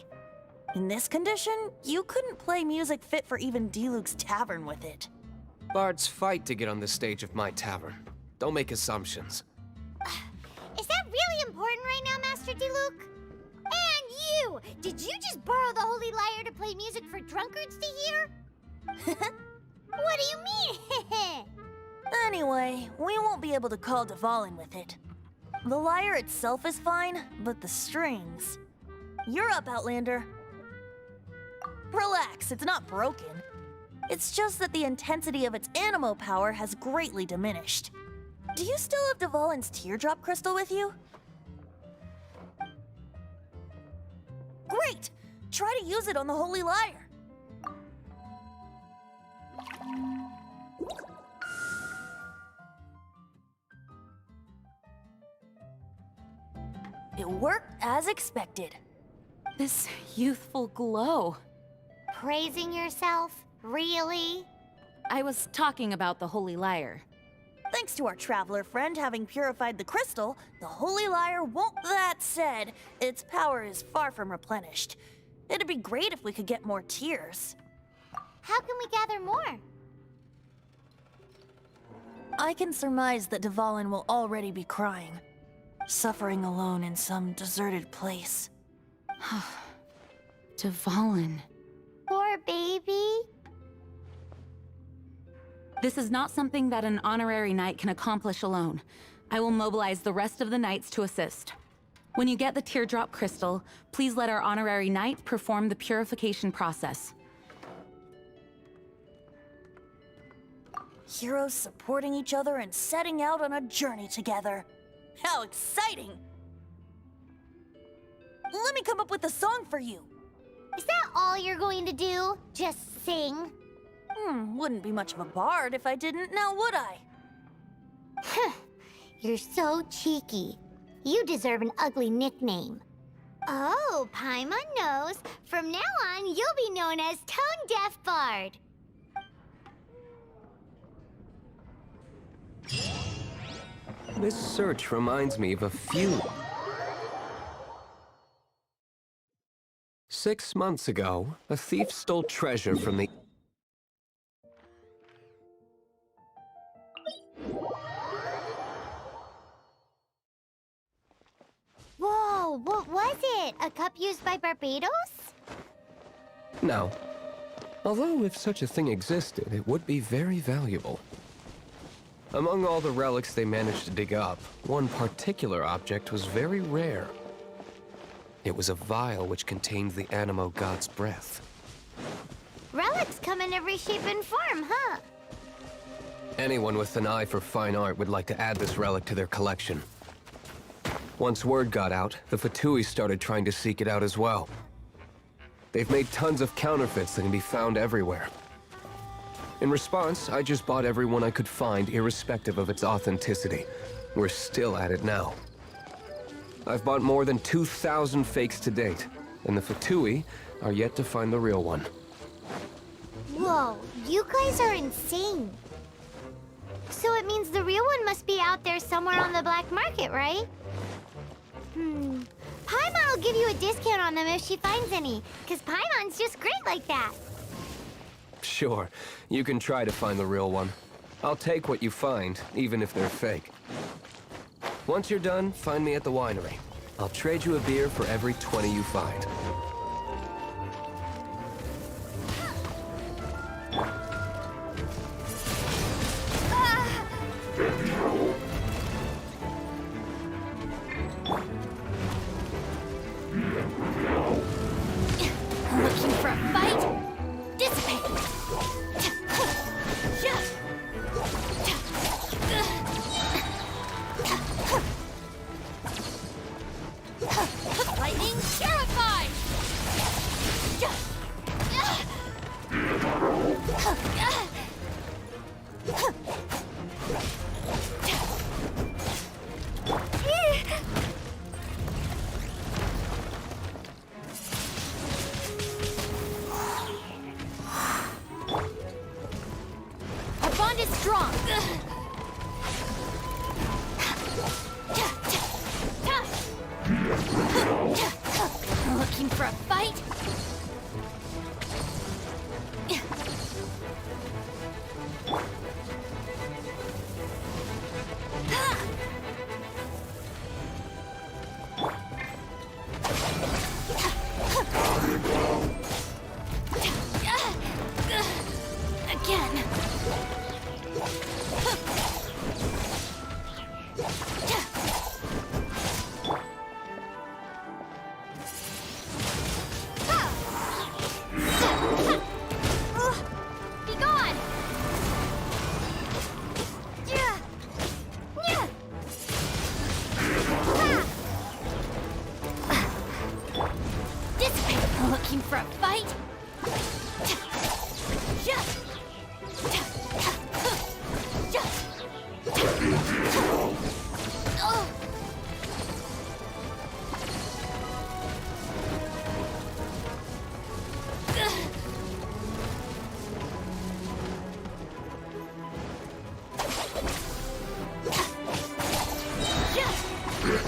In this condition, you couldn't play music fit for even Diluc's tavern with it. Bards fight to get on the stage of my tavern. Don't make assumptions. Is that really important right now, Master Diluc? And you! Did you just borrow the Holy Lyre to play music for drunkards to hear? What do you mean? Anyway, we won't be able to call Dvalin with it. The lyre itself is fine, but the strings... You're up, Outlander. Relax, it's not broken. It's just that the intensity of its animal power has greatly diminished. Do you still have Dvalin's teardrop crystal with you? Great! Try to use it on the Holy Lyre. It worked as expected. This youthful glow. Praising yourself? Really? I was talking about the Holy Lyre. Thanks to our traveler friend having purified the crystal, the Holy Lyre won't... That said, its power is far from replenished. It'd be great if we could get more tears. How can we gather more? I can surmise that Dvalin will already be crying, suffering alone in some deserted place. Dvalin. Poor baby. This is not something that an honorary knight can accomplish alone. I will mobilize the rest of the knights to assist. When you get the teardrop crystal, please let our honorary knight perform the purification process. Heroes supporting each other and setting out on a journey together. How exciting! Let me come up with a song for you. Is that all you're going to do? Just sing? Wouldn't be much of a bard if I didn't, now would I? You're so cheeky. You deserve an ugly nickname. Oh, Paimon knows. From now on, you'll be known as Tone Deaf Bard. This search reminds me of a few. 6 months ago, a thief stole treasure from the... Whoa, what was it? A cup used by Barbados? No. Although if such a thing existed, it would be very valuable. Among all the relics they managed to dig up, one particular object was very rare. It was a vial which contained the Animo god's breath. Relics come in every shape and form, huh? Anyone with an eye for fine art would like to add this relic to their collection. Once word got out, the Fatui started trying to seek it out as well. They've made tons of counterfeits that can be found everywhere. In response, I just bought everyone I could find, irrespective of its authenticity. We're still at it now. I've bought more than 2,000 fakes to date, and the Fatui are yet to find the real one. Whoa, you guys are insane. So it means the real one must be out there somewhere on the black market, right? Paimon will give you a discount on them if she finds any, because Paimon's just great like that. Sure, you can try to find the real one. I'll take what you find, even if they're fake. Once you're done, find me at the winery. I'll trade you a beer for every 20 you find. Looking for a fight? Dissipate! Lightning terrified! Our bond is strong. Looking for a fight? Again. Be gone! Dissipate! Looking for a fight?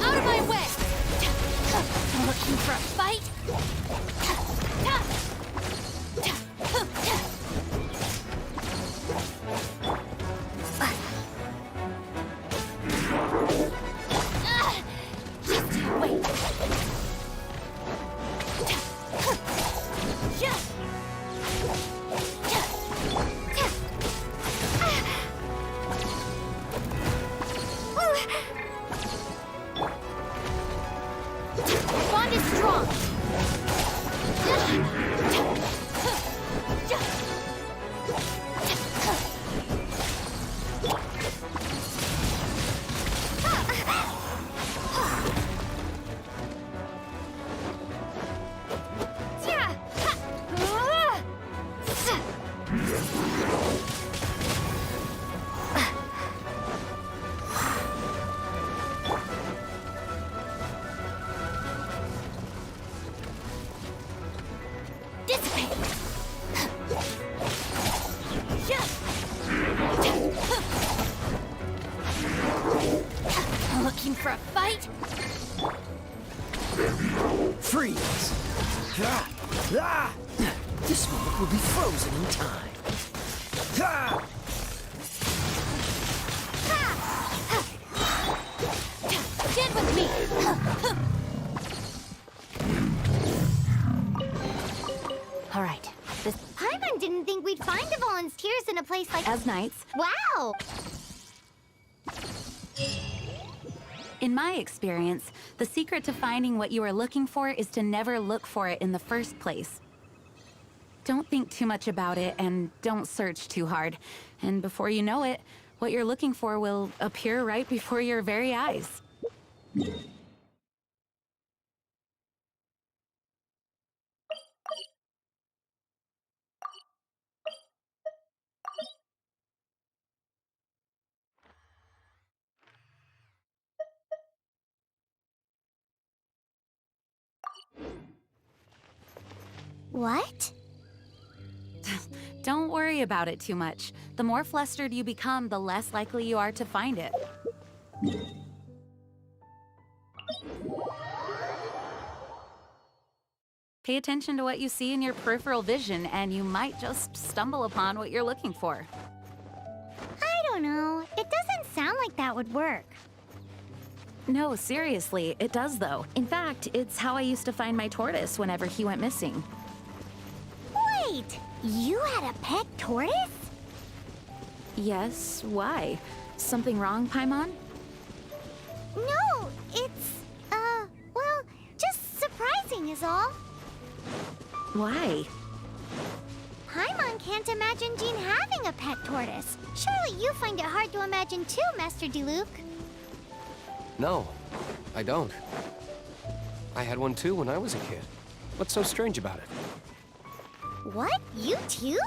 Out of my way! Looking for a fight? Just wait. Bond is strong. Dissipate! Looking for a fight? Freeze! This moment will be frozen in time. Stand with me! All right. Paimon didn't think we'd find the volunteers in a place like... As knights, Wow! in my experience, the secret to finding what you are looking for is to never look for it in the first place. Don't think too much about it and don't search too hard. And before you know it, what you're looking for will appear right before your very eyes. What? Don't worry about it too much. The more flustered you become, the less likely you are to find it. Pay attention to what you see in your peripheral vision, and you might just stumble upon what you're looking for. I don't know. It doesn't sound like that would work. No, seriously, it does though. In fact, it's how I used to find my tortoise whenever he went missing. Wait! You had a pet tortoise? Yes, why? Something wrong, Paimon? No, it's, well, just surprising is all. Why? Paimon can't imagine Jean having a pet tortoise. Surely you find it hard to imagine too, Master Diluc. No, I don't. I had one too when I was a kid. What's so strange about it? What? You too?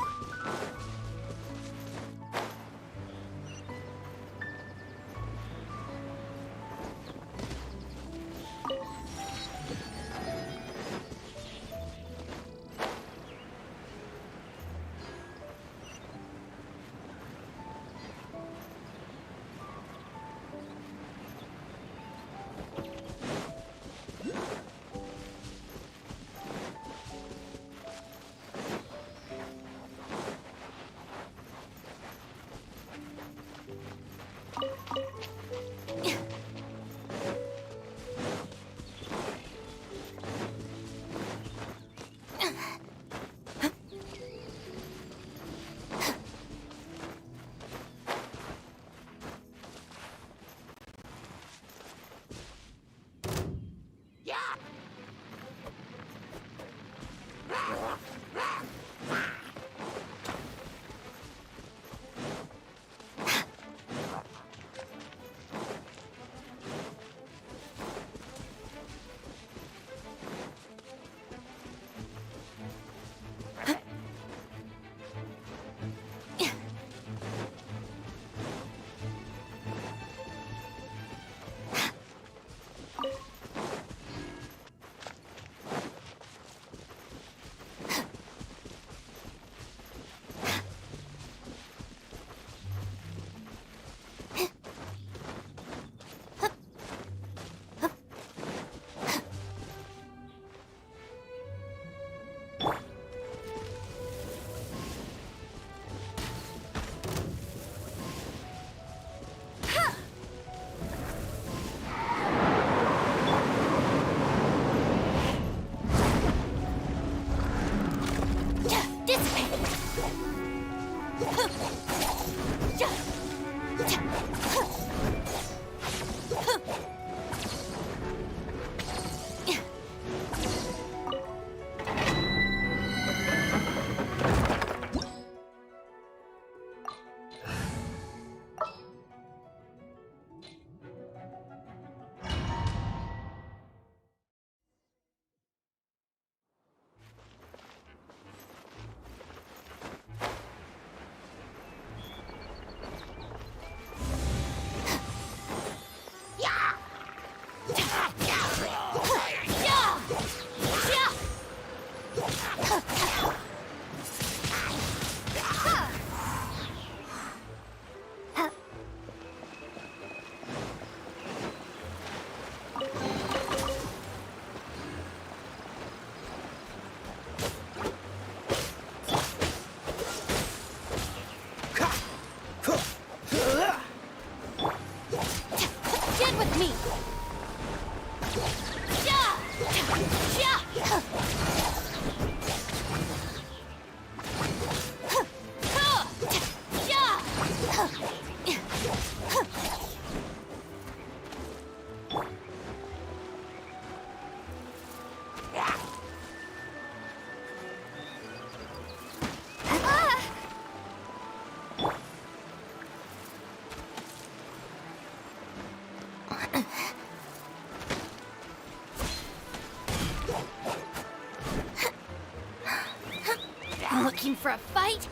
Looking for a fight?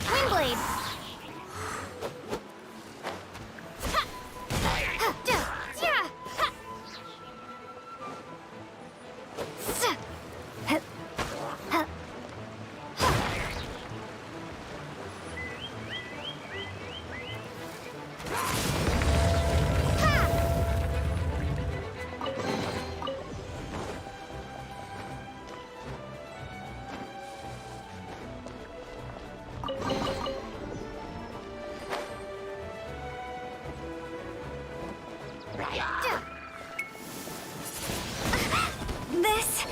Windblade! This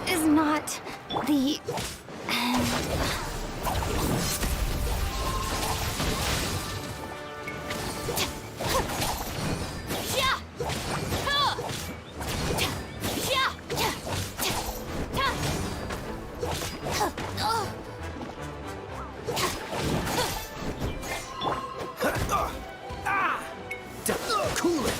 is not the end. Cool it!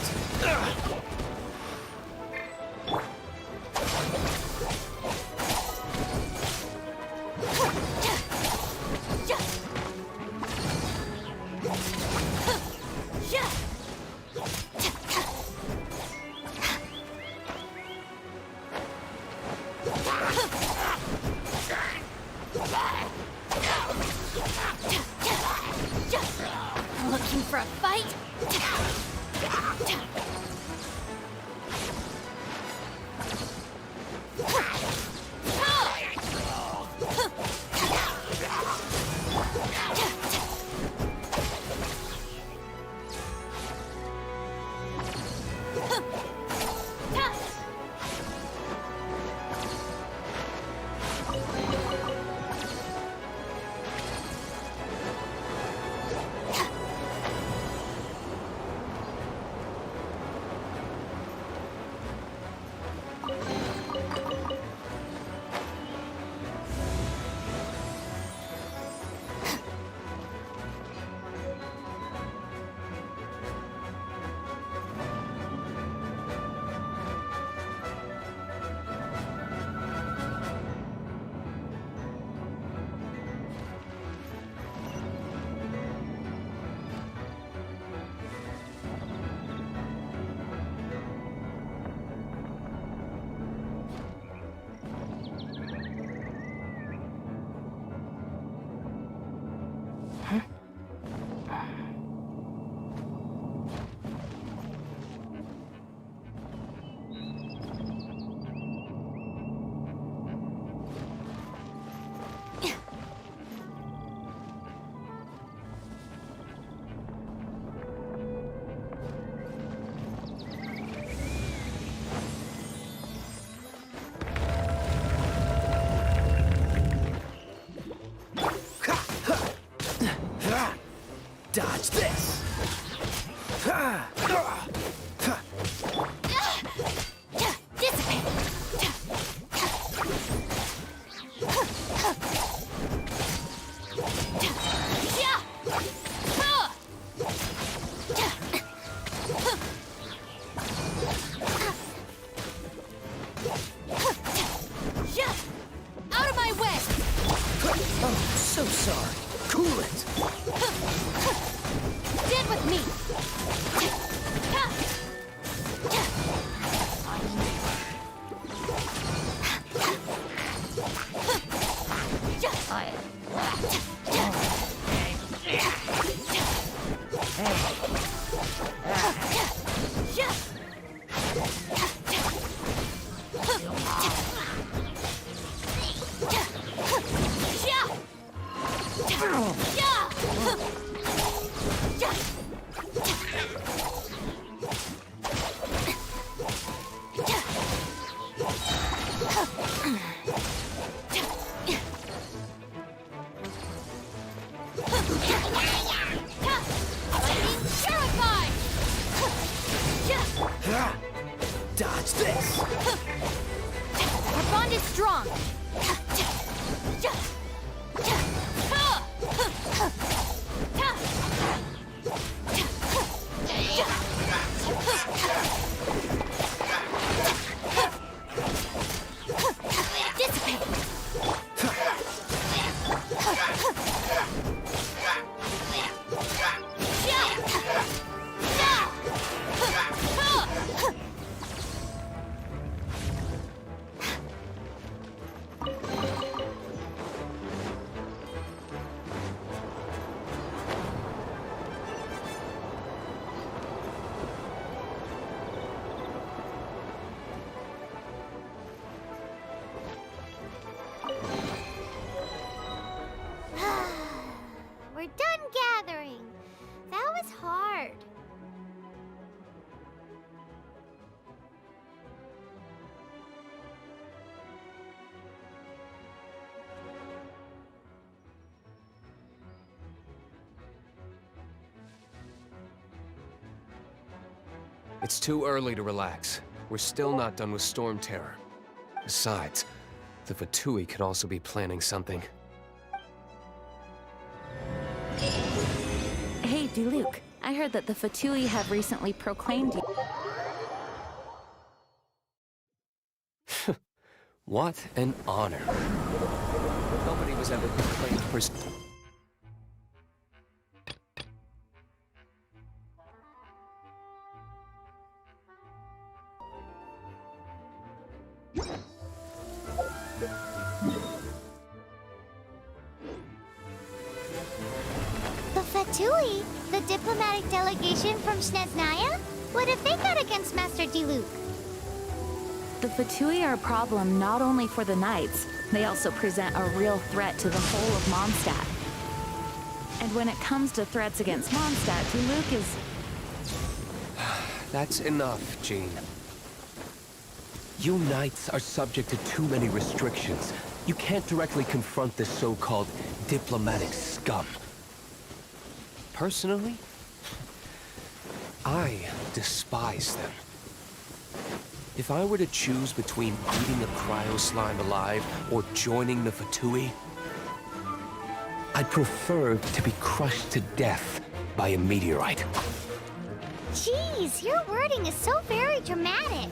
Looking for a fight? Dodge this! Out of my way! Oh, so sorry. Cool it! Stand with me! Dodge this! Our bond is strong! It's too early to relax. We're still not done with Storm Terror. Besides, the Fatui could also be planning something. Hey, Diluc. I heard that the Fatui have recently proclaimed you. What an honor. Nobody was ever proclaimed for... The Fatui? The diplomatic delegation from Snezhnaya? What have they got against Master Diluc? The Fatui are a problem not only for the Knights, they also present a real threat to the whole of Mondstadt. And when it comes to threats against Mondstadt, Diluc is... That's enough, Jean. You Knights are subject to too many restrictions. You can't directly confront this so-called diplomatic scum. Personally, I despise them. If I were to choose between eating a cryo-slime alive or joining the Fatui, I'd prefer to be crushed to death by a meteorite. Jeez, your wording is so very dramatic.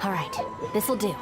All right, this'll do.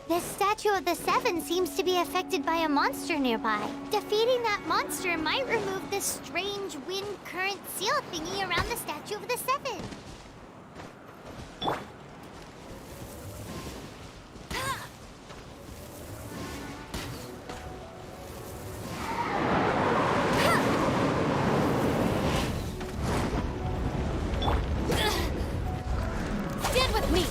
This statue of the Seven seems to be affected by a monster nearby. Defeating that monster might remove this strange wind current seal thingy around the statue of the Seven. Stand with me!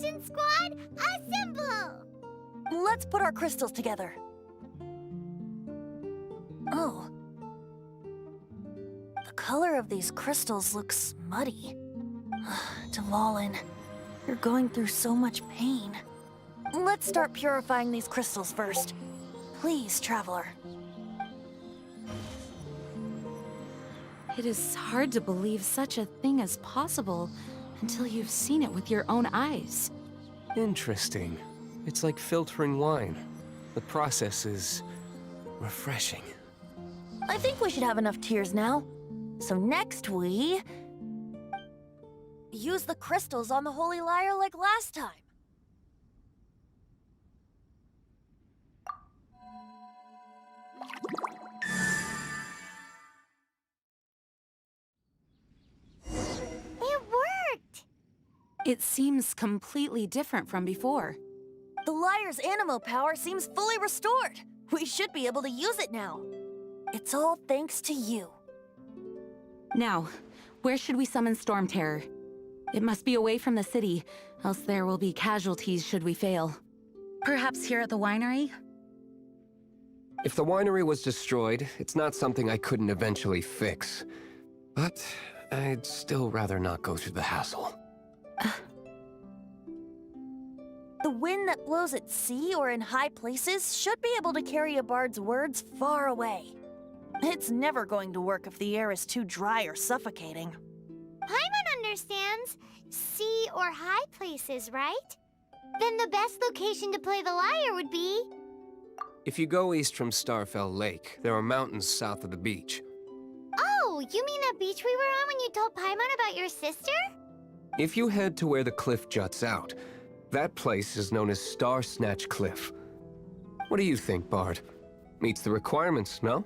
Action Squad, assemble! Let's put our crystals together. Oh. The color of these crystals looks muddy. Dvalin, you're going through so much pain. Let's start purifying these crystals first. Please, Traveler. It is hard to believe such a thing is possible until you've seen it with your own eyes. Interesting. It's like filtering wine. The process is refreshing. I think we should have enough tears now. So next we... use the crystals on the Holy Lyre like last time. It worked! It seems completely different from before. The Lyre's animo power seems fully restored. We should be able to use it now. It's all thanks to you. Now, where should we summon Storm Terror? It must be away from the city, else there will be casualties should we fail. Perhaps here at the winery? If the winery was destroyed, it's not something I couldn't eventually fix. But I'd still rather not go through the hassle. The wind that blows at sea or in high places should be able to carry a bard's words far away. It's never going to work if the air is too dry or suffocating. Paimon understands sea or high places, right? Then the best location to play the lyre would be... If you go east from Starfell Lake, there are mountains south of the beach. Oh, you mean that beach we were on when you told Paimon about your sister? If you head to where the cliff juts out, that place is known as Star Snatch Cliff. What do you think, Bard? Meets the requirements, no?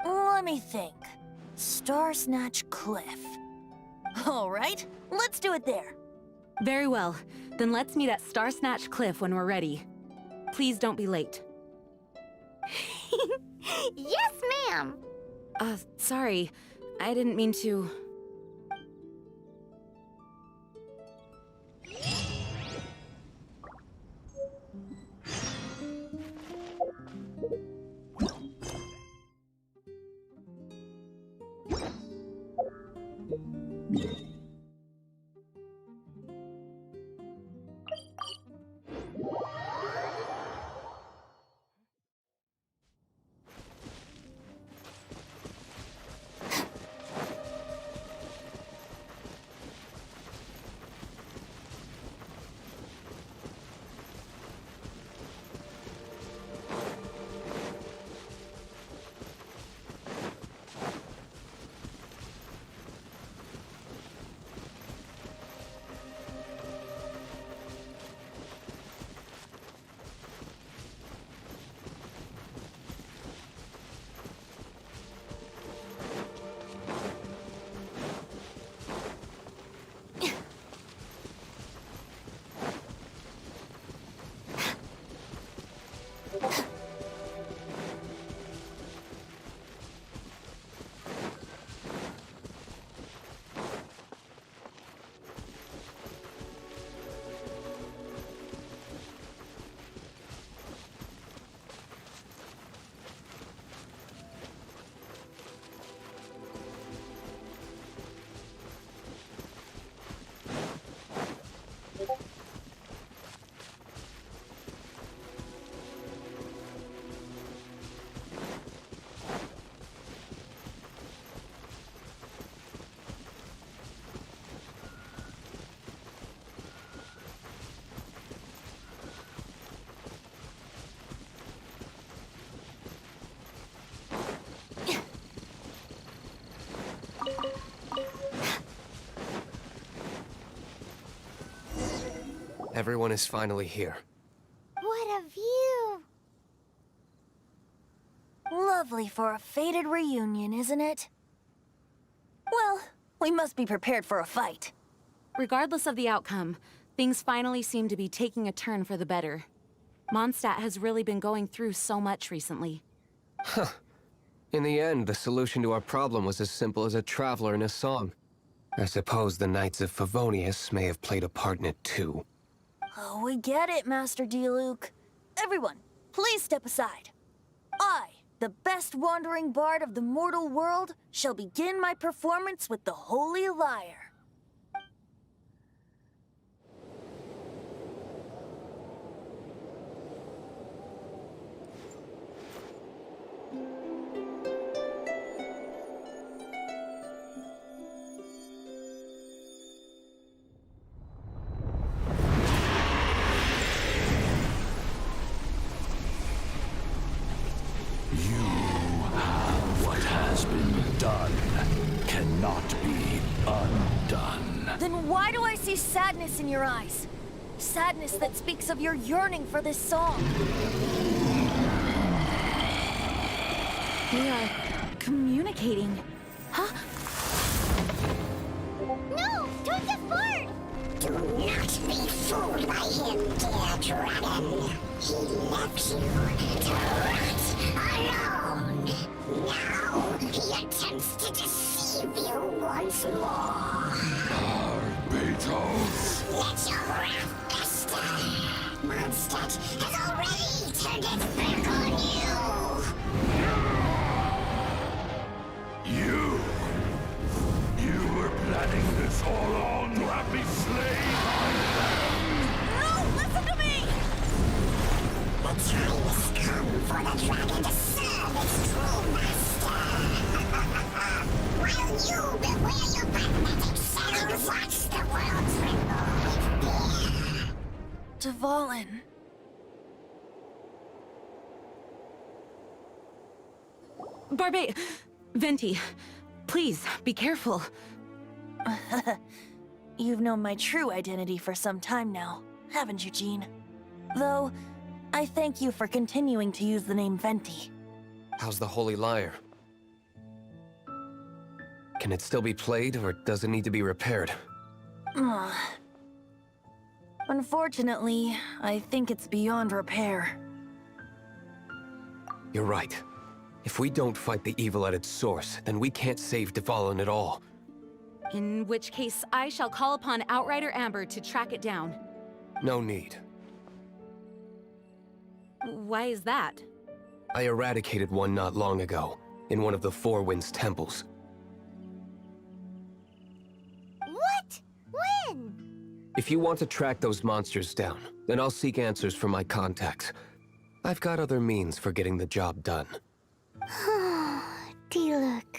Let me think. Star Snatch Cliff. All right, let's do it there. Very well. Then let's meet at Star Snatch Cliff when we're ready. Please don't be late. Yes, ma'am! Sorry. I didn't mean to... Everyone is finally here. What a view! Lovely for a fated reunion, isn't it? Well, we must be prepared for a fight. Regardless of the outcome, things finally seem to be taking a turn for the better. Mondstadt has really been going through so much recently. Huh. In the end, the solution to our problem was as simple as a traveler in a song. I suppose the Knights of Favonius may have played a part in it too. Oh, we get it, Master Diluc. Everyone, please step aside. I, the best wandering bard of the mortal world, shall begin my performance with the Holy Lyre. What has been done cannot be undone. Then why do I see sadness in your eyes? Sadness that speaks of your yearning for this song. They are communicating. Huh? No! Don't just bird! Do not be fooled by him, dear dragon. He left you to rot alone. Now he attempts to deceive you once more. Beetles! Let your wrath fester. Mondstadt has already turned its back on you. You were planning this all along to have me slain by them! No! Listen to me! The time has come for the dragon to serve its true master. While you beware your magnetic shadows, watch the world tremble with fear. Dvalin. Venti, please, be careful. You've known my true identity for some time now, haven't you, Jean? Though, I thank you for continuing to use the name Venti. How's the Holy Lyre? Can it still be played, or does it need to be repaired? Unfortunately, I think it's beyond repair. You're right. If we don't fight the evil at its source, then we can't save Dvalin at all. In which case, I shall call upon Outrider Amber to track it down. No need. Why is that? I eradicated one not long ago, in one of the Four Winds temples. What? When? If you want to track those monsters down, then I'll seek answers from my contacts. I've got other means for getting the job done. Diluc.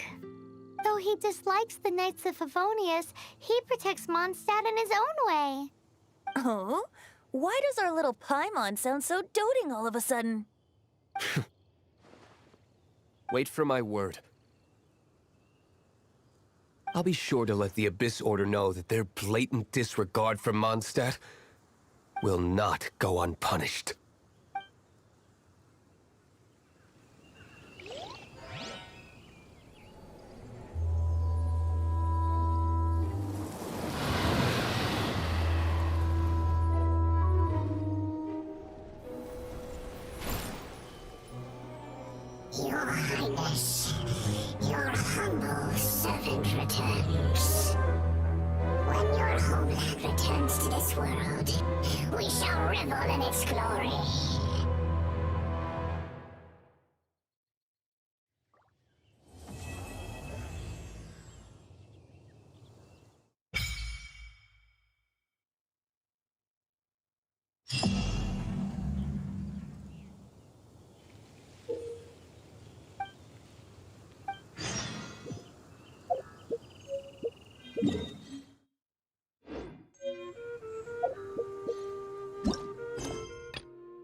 Though he dislikes the Knights of Favonius, he protects Mondstadt in his own way. Oh? Why does our little Paimon sound so doting all of a sudden? Wait for my word. I'll be sure to let the Abyss Order know that their blatant disregard for Mondstadt will not go unpunished. Your Highness, your humble servant returns. When your homeland returns to this world, we shall revel in its glory.